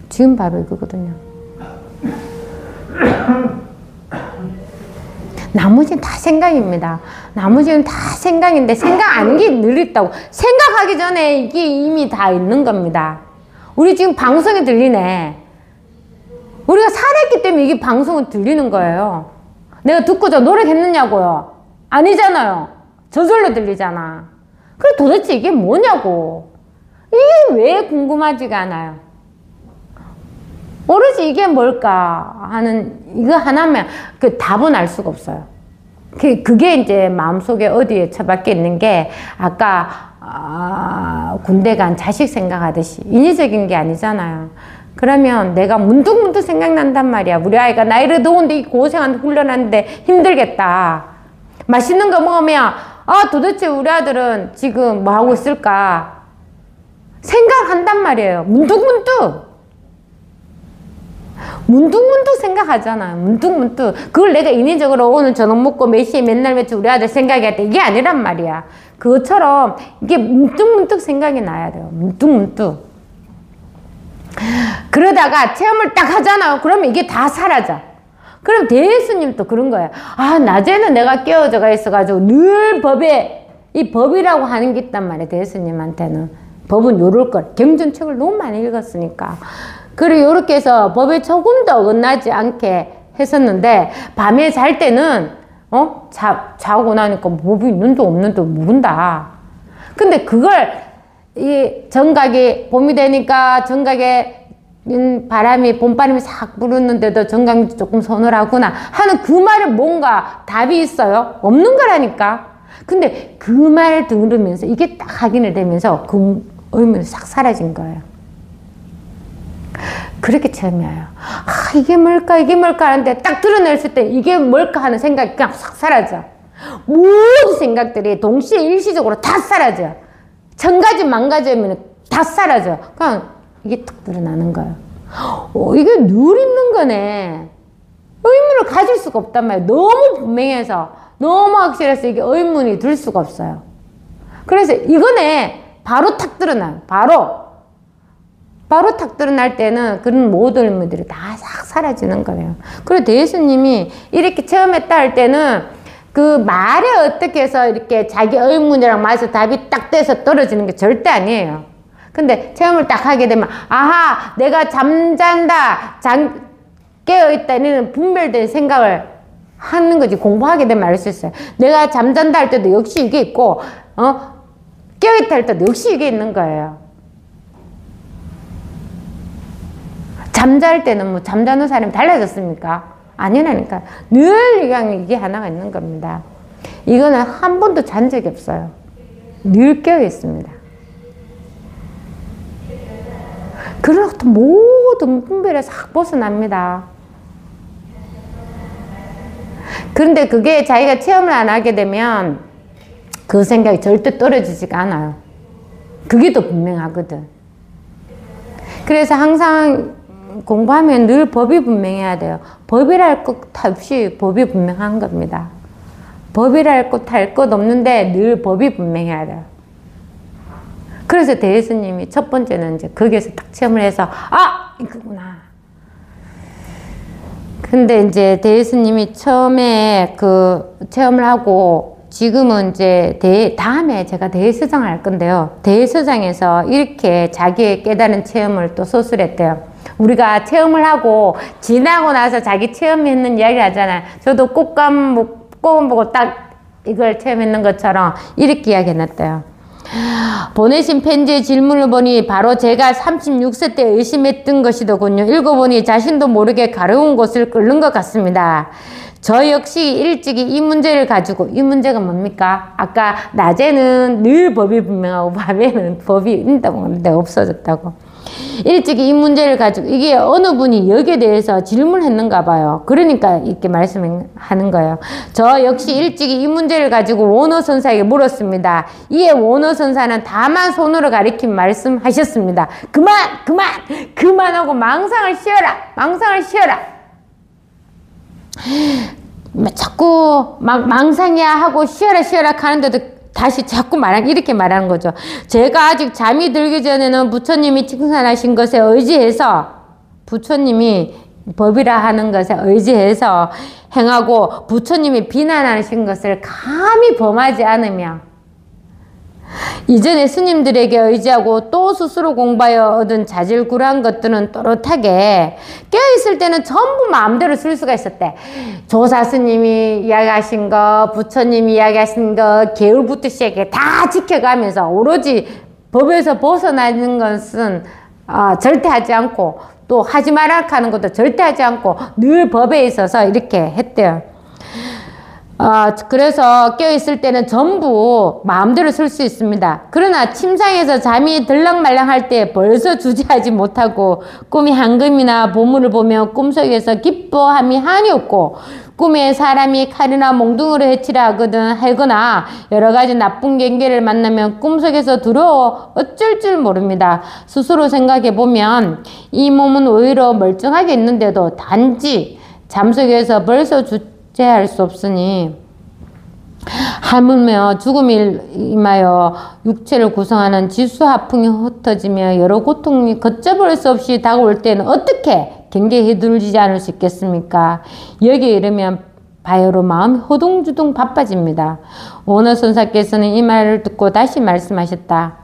A: 지금 바로 이거거든요. 나머지는 다 생각입니다. 나머지는 다 생각인데 생각 아닌 게 늘 있다고. 생각하기 전에 이게 이미 다 있는 겁니다. 우리 지금 방송이 들리네. 우리가 살았기 때문에 이게 방송은 들리는 거예요. 내가 듣고 저 노력했느냐고요? 아니잖아요. 저절로 들리잖아. 그래 도대체 이게 뭐냐고. 이게 왜 궁금하지가 않아요. 오로지 이게 뭘까 하는 이거 하나면 그 답은 알 수가 없어요. 그게 이제 마음속에 어디에 처박혀 있는 게 아까 군대 간 자식 생각하듯이 인위적인 게 아니잖아요. 그러면 내가 문득문득 생각난단 말이야. 우리 아이가 나이를 더운데 고생하는데 훈련하는데 힘들겠다. 맛있는 거 먹으면 도대체 우리 아들은 지금 뭐 하고 있을까 생각한단 말이에요. 문득문득 생각하잖아요. 문득문득. 그걸 내가 인위적으로 오늘 저녁 먹고 몇 시에 맨날 며칠 우리 아들 생각해야 돼. 이게 아니란 말이야. 그것처럼 이게 문득문득 생각이 나야 돼요. 문득문득. 그러다가 체험을 딱 하잖아요. 그러면 이게 다 사라져. 그럼 대예수님도 그런 거예요. 낮에는 내가 깨어져가 있어가지고 늘 이 법이라고 하는 게 있단 말이에요. 대예수님한테는. 법은 요럴 걸. 경전책을 너무 많이 읽었으니까. 그리고 요렇게 해서 법에 조금도 어긋나지 않게 했었는데, 밤에 잘 때는, 자고 나니까 법이 있는도 없는도 모른다. 근데 그걸, 정각이, 봄이 되니까 정각에 봄바람이 싹 부르는데도 정각이 조금 서늘하구나 하는 그 말에 뭔가 답이 있어요? 없는 거라니까. 근데 그 말을 들으면서 이게 딱 확인이 되면서 그 의문이 싹 사라진 거예요. 그렇게 체험해요. 이게 뭘까 하는데 딱 드러냈을 때 이게 뭘까 하는 생각이 그냥 싹 사라져. 모든 생각들이 동시에 일시적으로 다 사라져. 1000가지 만가지면 다 사라져. 그냥 이게 탁 드러나는 거예요. 이게 늘 있는 거네. 의문을 가질 수가 없단 말이에요. 너무 분명해서, 너무 확실해서 이게 의문이 들 수가 없어요. 그래서 이거네. 바로 탁 드러나요. 바로 탁 드러날 때는 그런 모든 의문들이 다 싹 사라지는 거예요. 그리고 대예수님이 이렇게 체험했다 할 때는 그 말에 어떻게 해서 이렇게 자기 의문이랑 맞아서 답이 딱 돼서 떨어지는 게 절대 아니에요. 근데 체험을 딱 하게 되면 내가 잠잔다, 깨어있다는 분별된 생각을 하는 거지. 공부하게 되면 알 수 있어요. 내가 잠잔다 할 때도 역시 이게 있고 깨어있다 할 때도 역시 이게 있는 거예요. 잠잘 때는 뭐 잠자는 사람이 달라졌습니까? 아니라니까. 늘 이게 하나가 있는 겁니다. 이거는 한 번도 잔 적이 없어요. 늘 깨어 있습니다. 그러고 또 모든 분별에 싹 벗어납니다. 그런데 그게 자기가 체험을 안 하게 되면 그 생각이 절대 떨어지지가 않아요. 그게 더 분명하거든. 그래서 항상 공부하면 늘 법이 분명해야 돼요. 법이랄 것 없이 법이 분명한 겁니다. 법이랄 것 할 것 없는데 늘 법이 분명해야 돼요. 그래서 대예수님이 첫 번째는 이제 거기에서 딱 체험을 해서 이거구나. 근데 이제 대예수님이 처음에 그 체험을 하고 지금은 이제 다음에 제가 대예서장을 할 건데요. 대예서장에서 이렇게 자기의 깨달은 체험을 또 서술했대요. 우리가 체험을 하고 지나고 나서 자기 체험했는 이야기를 하잖아요. 저도 꽃감 보고 딱 이걸 체험했는 것처럼 이렇게 이야기해놨대요. 보내신 편지의 질문을 보니 바로 제가 36세 때 의심했던 것이더군요. 읽어보니 자신도 모르게 가려운 곳을 끓는 것 같습니다. 저 역시 일찍이 이 문제를 가지고, 이 문제가 뭡니까? 아까 낮에는 늘 법이 분명하고 밤에는 법이 있다고 하는데 없어졌다고. 일찍이 이 문제를 가지고, 이게 어느 분이 여기에 대해서 질문했는가 봐요. 그러니까 이렇게 말씀하는 거예요. 저 역시 일찍이 이 문제를 가지고 원어 선사에게 물었습니다. 이에 원어 선사는 다만 손으로 가리킨 말씀하셨습니다. 그만하고 망상을 쉬어라. 자꾸 망상이야 하고 쉬어라 하는데도 다시 자꾸 이렇게 말하는 거죠. 제가 아직 잠이 들기 전에는 부처님이 칭찬하신 것에 의지해서, 부처님이 법이라 하는 것에 의지해서 행하고 부처님이 비난하신 것을 감히 범하지 않으며, 이전에 스님들에게 의지하고 또 스스로 공부하여 얻은 자질구레한 것들은 또렷하게 깨어있을 때는 전부 마음대로 쓸 수가 있었대. 조사 스님이 이야기하신 거, 부처님이 이야기하신 거, 계율부터 시작해 다 지켜가면서 오로지 법에서 벗어나는 것은 절대 하지 않고, 또 하지 말라 하는 것도 절대 하지 않고 늘 법에 있어서 이렇게 했대요. 그래서 깨어있을 때는 전부 마음대로 쓸 수 있습니다. 그러나 침상에서 잠이 들락말락 할 때 벌써 주저하지 못하고 꿈이 황금이나 보물을 보며 꿈속에서 기뻐함이 한이 없고, 꿈에 사람이 칼이나 몽둥이로 해치라 하거나 여러 가지 나쁜 경계를 만나면 꿈속에서 두려워 어쩔 줄 모릅니다. 스스로 생각해 보면 이 몸은 오히려 멀쩡하게 있는데도 단지 잠속에서 벌써 주체할 수 없으니 하물며 죽음이 임하여 육체를 구성하는 지수하풍이 흩어지며 여러 고통이 걷잡을 수 없이 다가올 때는 어떻게 경계에 두르지 않을 수 있겠습니까? 여기에 이르면 바야흐로 마음이 허둥지둥 바빠집니다. 원어 선사께서는 이 말을 듣고 다시 말씀하셨다.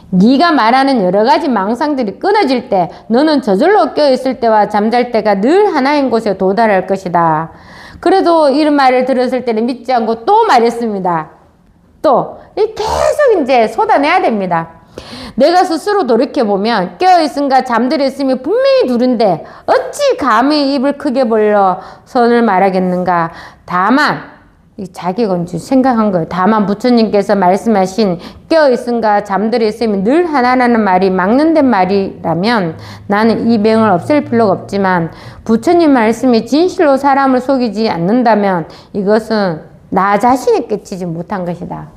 A: 네가 말하는 여러 가지 망상들이 끊어질 때 너는 저절로 깨어있을 때와 잠잘 때가 늘 하나인 곳에 도달할 것이다. 그래도 이런 말을 들었을 때는 믿지 않고 또 말했습니다. 또 계속 이제 쏟아내야 됩니다. 내가 스스로 돌이켜보면 깨어있음과 잠들었음이 분명히 둘인데 어찌 감히 입을 크게 벌려 선을 말하겠는가. 다만 자기가 이제 생각한 거예요. 다만 부처님께서 말씀하신 깨어있음과 잠들었음이 늘 하나라는 말이 막는된 말이라면 나는 이 병을 없앨 필요가 없지만 부처님 말씀이 진실로 사람을 속이지 않는다면 이것은 나 자신이 깨치지 못한 것이다.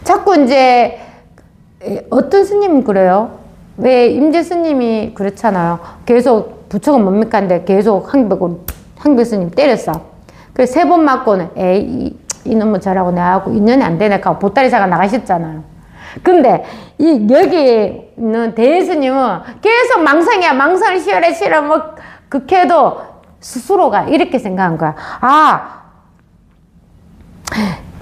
A: 자꾸 이제 어떤 스님은 그래요. 왜 임재 스님이 그렇잖아요. 계속 부처가 뭡니까 한데 계속 황백 스님 때렸어. 그래서 3번 맞고는 이놈은 저라고 내하고 인연이 안 되네 하고 보따리사가 나가셨잖아요. 근데 여기 있는 대예스님은 계속 망상이야. 망상을 싫어 뭐 극해도 스스로가 이렇게 생각한 거야.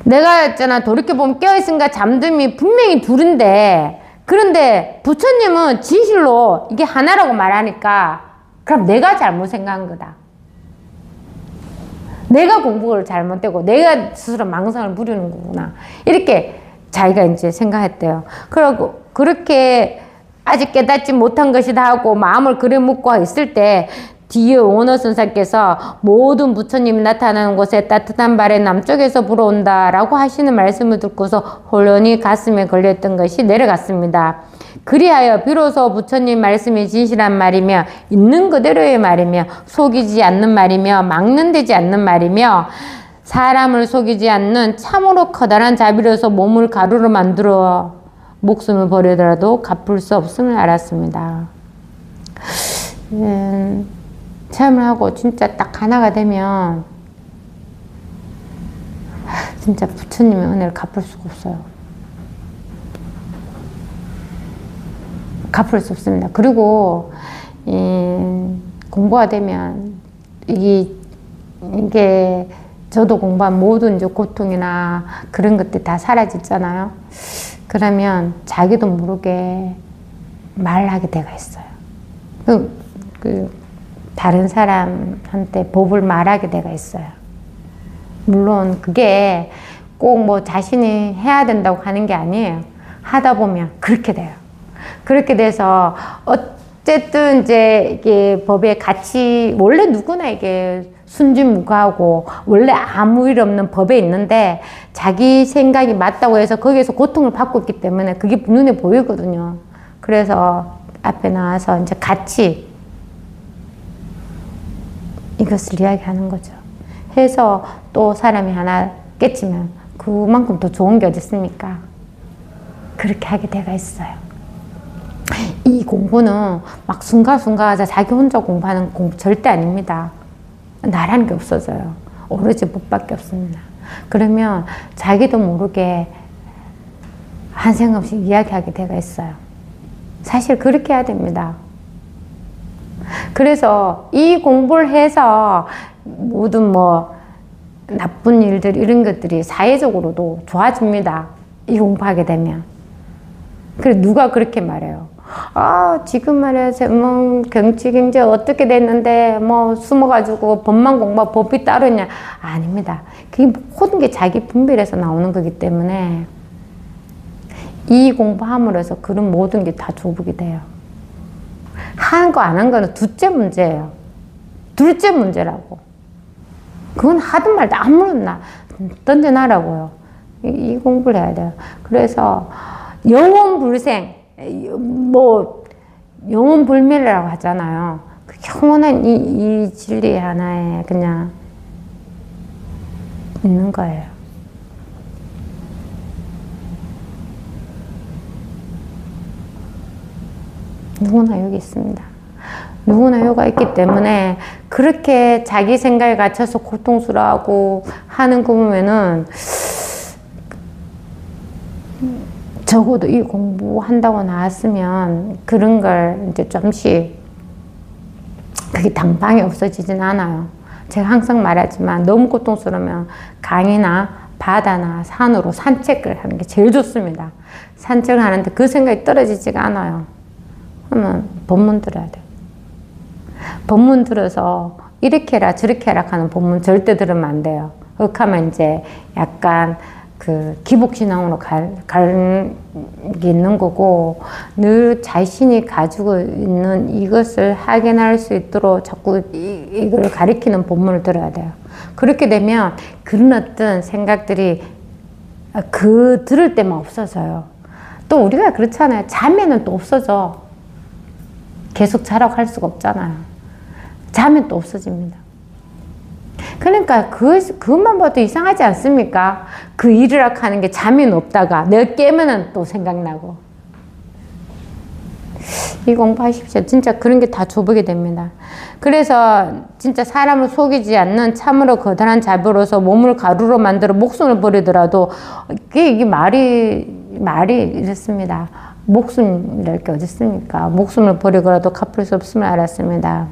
A: 내가 있잖아 돌이켜보면 깨어있음과 잠듦이 분명히 둘인데 그런데 부처님은 진실로 이게 하나라고 말하니까 그럼 내가 잘못 생각한 거다. 내가 공부를 잘못되고 내가 스스로 망상을 부리는 거구나. 이렇게 자기가 이제 생각했대요. 그리고 그렇게 아직 깨닫지 못한 것이다 하고 마음을 그래 묻고 있을 때 뒤에 원어 선사께서 모든 부처님이 나타나는 곳에 따뜻한 발이 남쪽에서 불어온다 라고 하시는 말씀을 듣고서 홀연히 가슴에 걸렸던 것이 내려갔습니다. 그리하여 비로소 부처님 말씀이 진실한 말이며 있는 그대로의 말이며 속이지 않는 말이며 막론되지 않는 말이며 사람을 속이지 않는 참으로 커다란 자비로서 몸을 가루로 만들어 목숨을 버리더라도 갚을 수 없음을 알았습니다. 체험을 하고 진짜 딱 하나가 되면 진짜 부처님의 은혜를 갚을 수가 없어요. 갚을 수 없습니다. 그리고 공부가 되면 이게 저도 공부한 모든 이제 고통이나 그런 것들이 다 사라지잖아요. 그러면 자기도 모르게 말하게 돼가 있어요. 다른 사람한테 법을 말하게 돼가 있어요. 물론 그게 꼭 뭐 자신이 해야 된다고 하는 게 아니에요. 하다 보면 그렇게 돼요. 그렇게 돼서 어쨌든 이제 이게 법의 가치, 원래 누구나 이게 순진무구하고 원래 아무 일 없는 법에 있는데 자기 생각이 맞다고 해서 거기에서 고통을 받고 있기 때문에 그게 눈에 보이거든요. 그래서 앞에 나와서 이제 가치, 이것을 이야기하는 거죠. 해서 또 사람이 하나 깨치면 그만큼 더 좋은 게 어디 있습니까? 그렇게 하게 돼가 있어요. 이 공부는 막 순간순간 자기 혼자 공부하는 공부 절대 아닙니다. 나라는 게 없어져요. 오로지 법밖에 없습니다. 그러면 자기도 모르게 한 생각 없이 이야기하게 돼가 있어요. 사실 그렇게 해야 됩니다. 그래서 이 공부를 해서 모든 뭐 나쁜 일들 이런 것들이 사회적으로도 좋아집니다. 이 공부하게 되면. 그래 누가 그렇게 말해요. 지금 말이야, 뭐 정치 경제 어떻게 됐는데 뭐 숨어가지고 법만 공부하고 법이 따로 있냐? 아닙니다. 그게 모든 게 자기 분별에서 나오는 거기 때문에 이 공부함으로써 그런 모든 게 다 조복이 돼요. 한 거 안 한 거는 둘째 문제예요. 둘째 문제라고. 그건 하든 말든 아무렇나 던져놔라고요. 이 공부를 해야 돼요. 그래서 영원불생, 뭐 영원불멸이라고 하잖아요. 그 영원한 이 진리 하나에 그냥 있는 거예요. 누구나 여기 있습니다. 누구나 여기가 있기 때문에 그렇게 자기 생각에 갇혀서 고통스러워하고 하는 거 보면은 적어도 이 공부한다고 나왔으면 그런 걸 이제 좀씩 그게 당방에 없어지진 않아요. 제가 항상 말하지만 너무 고통스러우면 강이나 바다나 산으로 산책을 하는 게 제일 좋습니다. 산책을 하는데 그 생각이 떨어지지가 않아요. 그러면 법문 들어야 돼요. 법문 들어서 이렇게 해라 저렇게 해라 하는 법문 절대 들으면 안 돼요. 그렇게 하면 이제 약간 그 기복신앙으로 갈 게 있는 거고, 늘 자신이 가지고 있는 이것을 확인할 수 있도록 자꾸 이걸 가리키는 본문을 들어야 돼요. 그렇게 되면 그런 어떤 생각들이 들을 때만 없어져요. 또 우리가 그렇잖아요. 자면은 또 없어져. 계속 자라고 할 수가 없잖아요. 자면 또 없어집니다. 그러니까 그것만 봐도 이상하지 않습니까? 그 일을 하는 게 잠이 없다가 내가 깨면은 또 생각나고. 이 공부하십시오. 진짜 그런 게 다 조복이 됩니다. 그래서 진짜 사람을 속이지 않는 참으로 거대한 자비로서 몸을 가루로 만들어 목숨을 버리더라도 이게 말이 이렇습니다. 목숨이랄 게 어디 있습니까? 목숨을 버리고라도 갚을 수 없음을 알았습니다.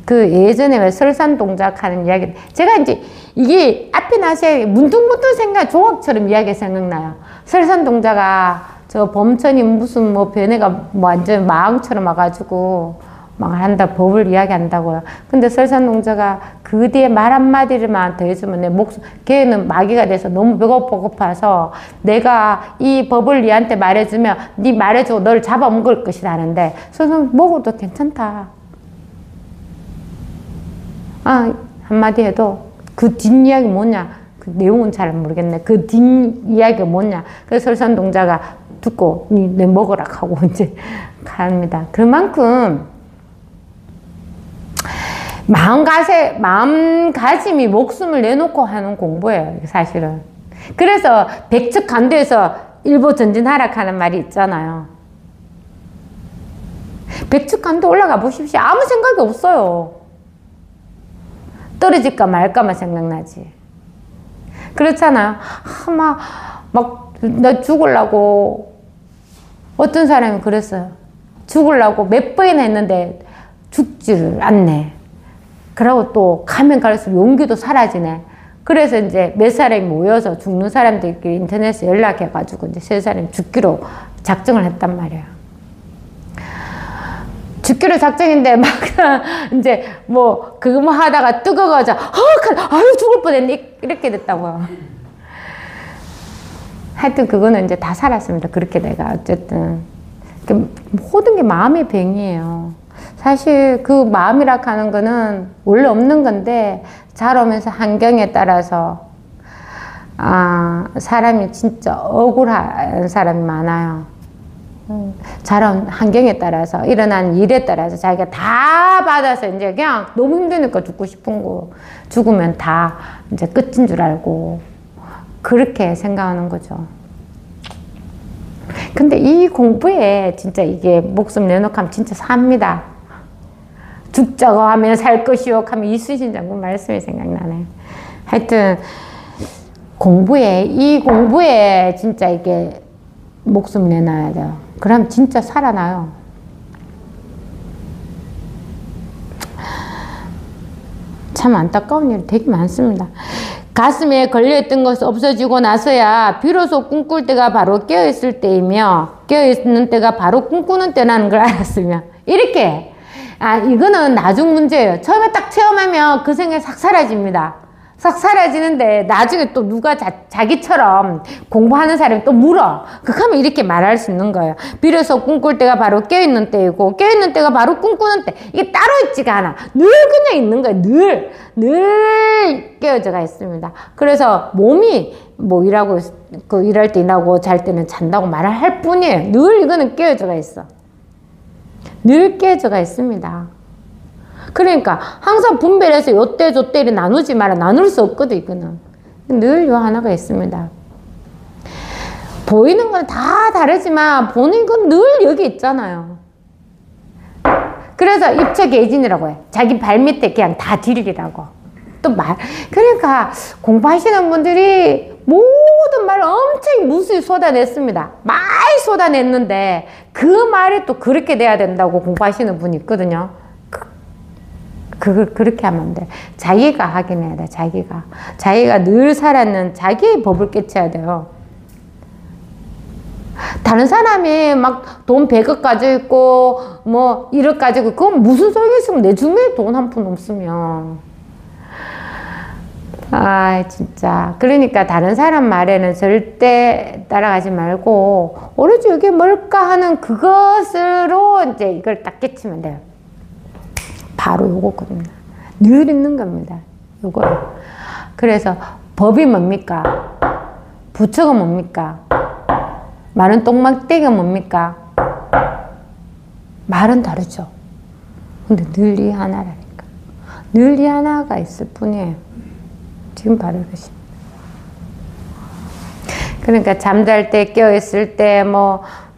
A: 그 예전에 왜 설산동작 하는 이야기, 제가 이제 이게 앞에 나서 문득문득 생각, 조각처럼 이야기가 생각나요. 설산동자가 저 범천이 무슨 뭐 변해가 완전 마왕처럼 와가지고 막 한다, 법을 이야기한다고요. 근데 설산동자가 그 뒤에 말 한마디를만 더 해주면 내 목숨, 걔는 마귀가 돼서 너무 배고파서 내가 이 법을 니한테 말해주면 니 말해주고 너를 잡아먹을 것이라는데, 설산 먹어도 괜찮다. 한마디 해도 그 뒷이야기 뭐냐? 그 내용은 잘 모르겠네. 그 뒷이야기가 뭐냐? 그래서 설산동자가 듣고 내 먹으라 하고 이제 갑니다. 그만큼 마음가짐이 목숨을 내놓고 하는 공부예요, 사실은. 그래서 백척간도에서 일보 전진하락하는 말이 있잖아요. 백척간도 올라가 보십시오. 아무 생각이 없어요. 떨어질까 말까만 생각나지. 그렇잖아요. 나 죽으려고, 어떤 사람이 그랬어요. 죽으려고 몇 번이나 했는데 죽지를 않네. 그러고 또 가면 갈수록 용기도 사라지네. 그래서 이제 몇 사람이 모여서 죽는 사람들끼리 인터넷에 연락해가지고 이제 세 사람이 죽기로 작정을 했단 말이에요. 죽기로 작정인데 막 이제 그거 하다가 뜨거워져. 아유 죽을 뻔했네. 이렇게 됐다고요. 하여튼 그거는 이제 다 살았습니다. 그렇게 내가 어쨌든 모든 게 마음의 병이에요. 사실 그 마음이라 하는 거는 원래 없는 건데 자라오면서 환경에 따라서 사람이 진짜 억울한 사람이 많아요. 자라온 환경에 따라서 일어난 일에 따라서 자기가 다 받아서 이제 그냥 너무 힘드니까 죽고 싶은 거, 죽으면 다 이제 끝인 줄 알고 그렇게 생각하는 거죠. 근데 이 공부에 진짜 이게 목숨 내놓고 하면 진짜 삽니다. 죽자고 하면 살 것이요 하면 이순신 장군 말씀이 생각나네. 하여튼 이 공부에 진짜 이게 목숨 내놔야 돼요. 그럼 진짜 살아나요. 참 안타까운 일이 되게 많습니다. 가슴에 걸려있던 것이 없어지고 나서야 비로소 꿈꿀 때가 바로 깨어있을 때이며 깨어있는 때가 바로 꿈꾸는 때라는 걸 알았으며 이렇게 이거는 나중 문제예요. 처음에 딱 체험하면 그 생각이 싹 사라집니다. 싹 사라지는데 나중에 또 누가 자기처럼 공부하는 사람이 또 물어. 그러면 이렇게 말할 수 있는 거예요. 비로소 꿈꿀 때가 바로 깨어있는 때이고 깨어있는 때가 바로 꿈꾸는 때. 이게 따로 있지가 않아. 늘 그냥 있는 거예요. 늘 깨어져가 있습니다. 그래서 몸이 일할 때 일하고 잘 때는 잔다고 말을 할 뿐이에요. 늘 이거는 깨어져가 있어. 늘 깨어져가 있습니다. 그러니까 항상 분별해서 요때 저때 이렇게 나누지 마라. 나눌 수 없거든 이거는. 늘 요 하나가 있습니다. 보이는 건 다 다르지만 보는 건 늘 여기 있잖아요. 그래서 입처계진이라고 해. 자기 발밑에 그냥 다 딜리라고. 그러니까 공부하시는 분들이 모든 말을 엄청 무수히 쏟아냈습니다. 많이 쏟아냈는데 그 말이 또 그렇게 돼야 된다고 공부하시는 분이 있거든요. 그렇게 하면 안 돼. 자기가 하긴 해야 돼. 자기가 늘 살았는 자기의 법을 깨쳐야 돼요. 다른 사람이 막 돈 100억 가지고 있고 1억 가지고 그건 무슨 소용이 있으면 내 주머니에 돈 한 푼 없으면. 진짜. 그러니까 다른 사람 말에는 절대 따라가지 말고 오로지 이게 뭘까 하는 그것으로 이제 이걸 딱 깨치면 돼요. 바로 요거거든요. 늘 있는 겁니다. 요거. 그래서 법이 뭡니까? 부처가 뭡니까? 말은 똥막대기가 뭡니까? 말은 다르죠. 근데 늘 이 하나라니까. 늘 이 하나가 있을 뿐이에요. 지금 바로 이것입니다. 그러니까 잠잘 때, 깨어있을 때,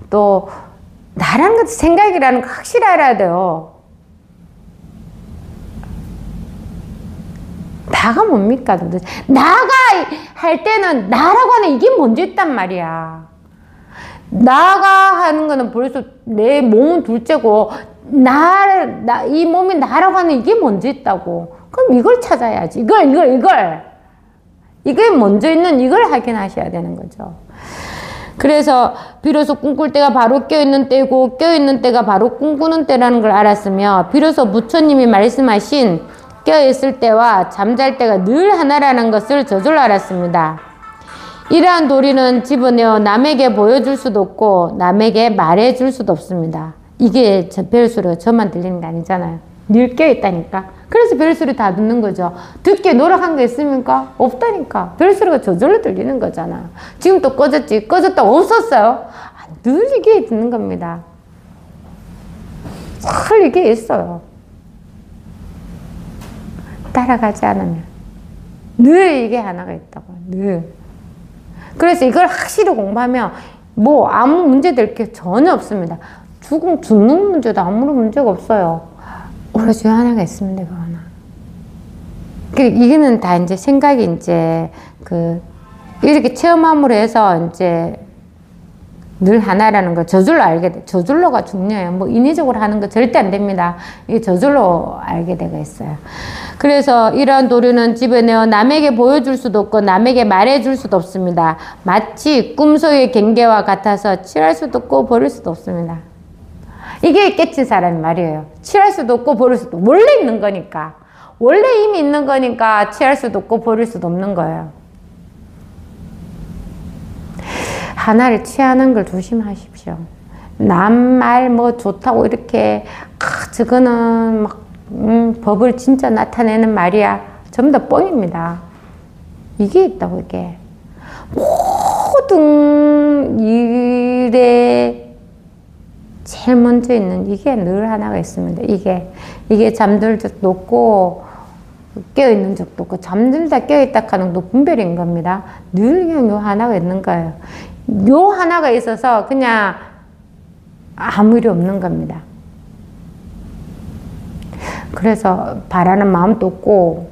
A: 또 나라는 것, 생각이라는 거 확실히 알아야 돼요. 나가 뭡니까 도대체? 나가 할 때는 나라고 하는 이게 먼저 있단 말이야. 나가 하는 거는 벌써 내 몸은 둘째고 이 몸이 나라고 하는 이게 먼저 있다고. 그럼 이걸 찾아야지. 이게 먼저 있는 이걸 확인하셔야 되는 거죠. 그래서 비로소 꿈꿀 때가 바로 깨어있는 때고 깨어있는 때가 바로 꿈꾸는 때라는 걸 알았으며 비로소 부처님이 말씀하신 깨어있을 때와 잠잘 때가 늘 하나라는 것을 저절로 알았습니다. 이러한 도리는 집어내어 남에게 보여줄 수도 없고 남에게 말해줄 수도 없습니다. 이게 벨소리가 저만 들리는 게 아니잖아요. 늘 깨어있다니까. 그래서 별소리 다 듣는 거죠. 듣게 노력한 게 있습니까? 없다니까. 별소리가 저절로 들리는 거잖아. 지금 또 꺼졌지. 꺼졌다고 없었어요? 늘 이게 듣는 겁니다. 늘 이게 있어요. 따라가지 않으면. 늘 이게 하나가 있다고. 늘. 그래서 이걸 확실히 공부하면 뭐 아무 문제 될 게 전혀 없습니다. 죽는 문제도 아무런 문제가 없어요. 오로지 하나가 있습니다. 그 하나. 이게는 다 이제 생각이 이제 이렇게 체험함으로 해서 이제 늘 하나라는 걸 저절로 알게 돼. 저절로가 중요해요. 뭐 인위적으로 하는 거 절대 안 됩니다. 이게 저절로 알게 되가 있어요. 그래서 이러한 도리는 집에 내어 남에게 보여줄 수도 없고 남에게 말해줄 수도 없습니다. 마치 꿈속의 경계와 같아서 취할 수도 없고 버릴 수도 없습니다. 이게 깨친 사람이 말이에요. 취할 수도 없고 버릴 수도 없고. 원래 있는 거니까. 원래 이미 있는 거니까 취할 수도 없고 버릴 수도 없는 거예요. 하나를 취하는 걸 조심하십시오. 남 말 뭐 좋다고 이렇게 저거는 막 법을 진짜 나타내는 말이야. 전부 다 뻥입니다. 이게 있다고 이게. 모든 일에 제일 먼저 있는 이게 늘 하나가 있습니다. 이게 잠들 적도 없고 깨어있는 적도 없고 잠들다 깨어있다 하는 거 분별인 겁니다. 늘 그냥 요 하나가 있는 거예요. 요 하나가 있어서 그냥 아무 일이 없는 겁니다. 그래서 바라는 마음도 없고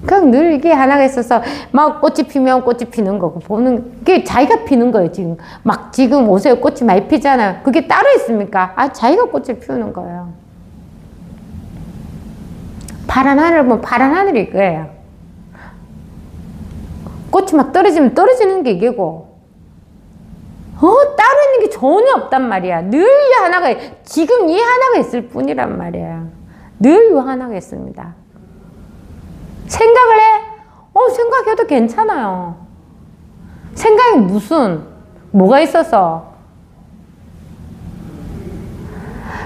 A: 그냥 늘 이게 하나가 있어서 막 꽃이 피면 꽃이 피는 거고 보는 게 자기가 피는 거예요. 지금 막 지금 오세요 꽃이 많이 피잖아요. 그게 따로 있습니까? 자기가 꽃을 피우는 거예요. 파란 하늘 보면 파란 하늘이 이거예요. 꽃이 막 떨어지면 떨어지는 게 이게고 따로 있는 게 전혀 없단 말이야. 늘 이 하나가 지금 이 하나가 있을 뿐이란 말이야. 늘 이 하나가 있습니다. 생각을 해? 생각해도 괜찮아요. 생각이 뭐가 있어서?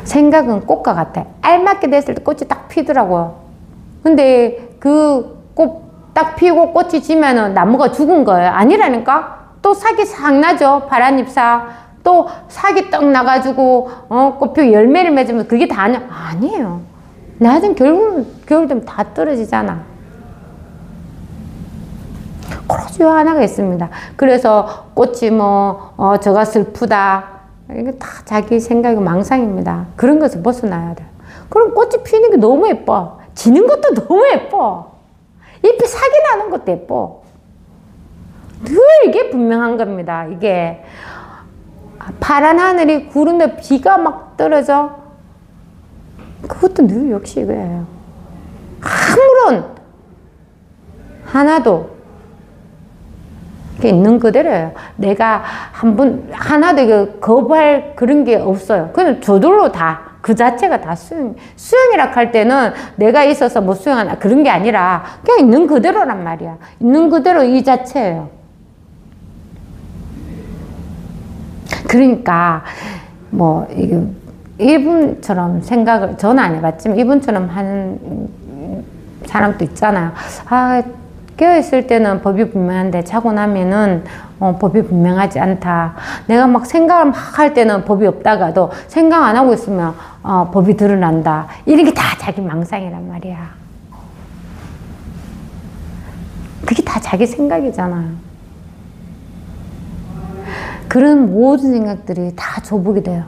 A: 생각은 꽃과 같아. 알맞게 됐을 때 꽃이 딱 피더라고요. 근데 그 꽃 딱 피고 꽃이 지면은 나무가 죽은 거예요. 아니라니까? 또 sak이 싹 나죠. 파란 잎사. 또 sak이 떡 나가지고 꽃피고 열매를 맺으면 그게 다 아니에요. 나중에 겨울 되면 다 떨어지잖아. 그러지 하나가 있습니다. 그래서 꽃이 저가 슬프다. 이게 다 자기 생각이 망상입니다. 그런 것을 벗어나야 돼요. 그럼 꽃이 피는 게 너무 예뻐. 지는 것도 너무 예뻐. 잎이 sak이 나는 것도 예뻐. 늘 이게 분명한 겁니다. 이게 파란 하늘이 구름에 비가 막 떨어져. 그것도 늘 역시 이거예요. 아무런 하나도 있는 그대로예요. 내가 하나도 거부할 그런 게 없어요. 그냥 저절로 다 그 자체가 다 수영이라 할 때는 내가 있어서 뭐 수영하나 그런 게 아니라 그냥 있는 그대로란 말이야. 있는 그대로 이 자체예요. 그러니까 뭐 이분처럼 생각을 저는 안 해봤지만 이분처럼 하는 사람도 있잖아요. 깨어있을 때는 법이 분명한데 자고 나면은 법이 분명하지 않다. 내가 막 생각을 막 할 때는 법이 없다가도 생각 안 하고 있으면 법이 드러난다. 이런 게 다 자기 망상이란 말이야. 그게 다 자기 생각이잖아요. 그런 모든 생각들이 다 조복이 돼요.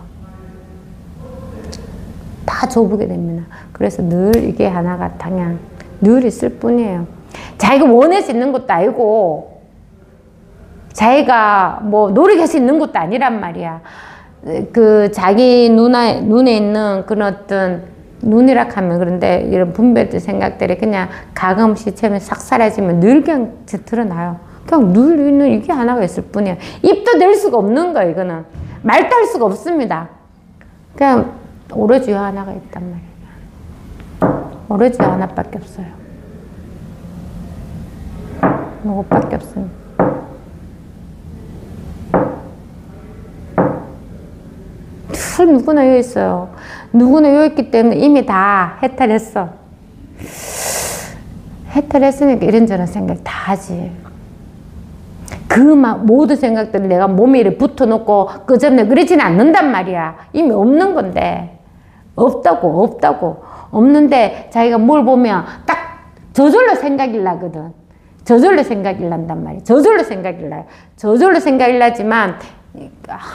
A: 다 조복이 됩니다. 그래서 늘 이게 하나가 그냥 늘 있을 뿐이에요. 자기가 원해서 있는 것도 아니고 자기가 뭐 노력해서 있는 것도 아니란 말이야. 자기 눈에 있는 그런 어떤 눈이라 하면 그런데 이런 분별들 생각들이 그냥 가끔씩 처음에 싹 사라지면 늘 그냥 드러나요. 그냥 늘 있는 이게 하나가 있을 뿐이야. 입도 낼 수가 없는 거야. 이거는 말도 할 수가 없습니다. 그냥 오로지 하나가 있단 말이야. 오로지 하나밖에 없어요. 그것밖에 없습니다. 누구나 여기 있어요. 누구나 여기 있기 때문에 이미 다 해탈했어. 해탈 했으니까 이런저런 생각 다 하지. 모든 생각들을 내가 몸에 이렇게 붙어놓고 끄집내 그러지는 않는단 말이야. 이미 없는 건데. 없다고. 없는데 자기가 뭘 보면 딱 저절로 생각이 나거든. 저절로 생각이 난단 말이야. 저절로 생각이 나요. 저절로 생각이 나지만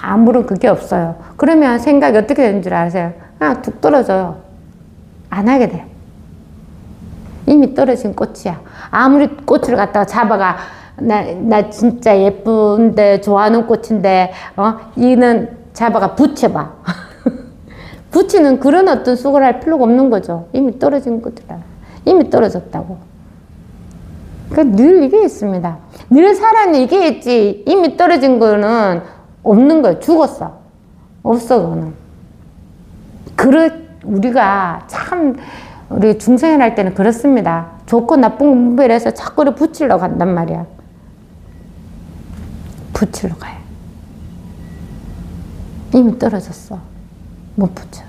A: 아무런 그게 없어요. 그러면 생각이 어떻게 되는 줄 아세요? 그냥 툭 떨어져요. 안 하게 돼. 이미 떨어진 꽃이야. 아무리 꽃을 갖다가 잡아가 나 진짜 예쁜데 좋아하는 꽃인데 이는 잡아가 붙여봐. 붙이는 그런 어떤 수고를 할 필요가 없는 거죠. 이미 떨어진 꽃이라. 이미 떨어졌다고. 그러니까 늘 이게 있습니다. 늘 사람이 이게 있지. 이미 떨어진 거는 없는 거예요. 죽었어. 없어 그거는. 우리가 참 우리 중생을 할 때는 그렇습니다. 좋고 나쁜 분별해서 자꾸 붙이려고 한단 말이야. 붙이러 가요. 이미 떨어졌어. 못 붙여.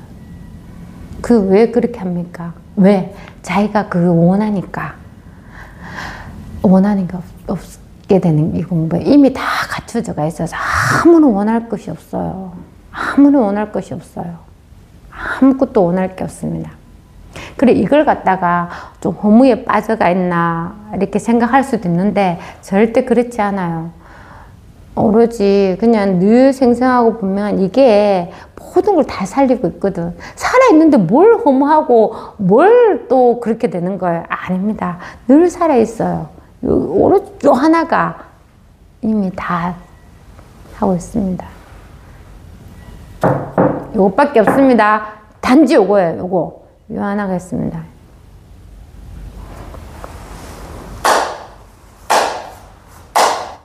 A: 왜 그렇게 합니까? 왜? 자기가 그거 원하니까. 원하는 게 없게 되는 이 공부에 이미 다 갖춰져가 있어서 아무런 원할 것이 없어요. 아무런 원할 것이 없어요. 아무것도 원할 게 없습니다. 그래, 이걸 갖다가 좀 허무에 빠져가 있나 이렇게 생각할 수도 있는데 절대 그렇지 않아요. 오로지 그냥 늘 생생하고 보면 이게 모든 걸 다 살리고 있거든. 살아있는데 뭘 허무하고 뭘 또 그렇게 되는 거예요? 아닙니다. 늘 살아있어요. 오로지 요 하나가 이미 다 하고 있습니다. 요것밖에 없습니다. 단지 요거예요. 요거. 요 하나가 있습니다.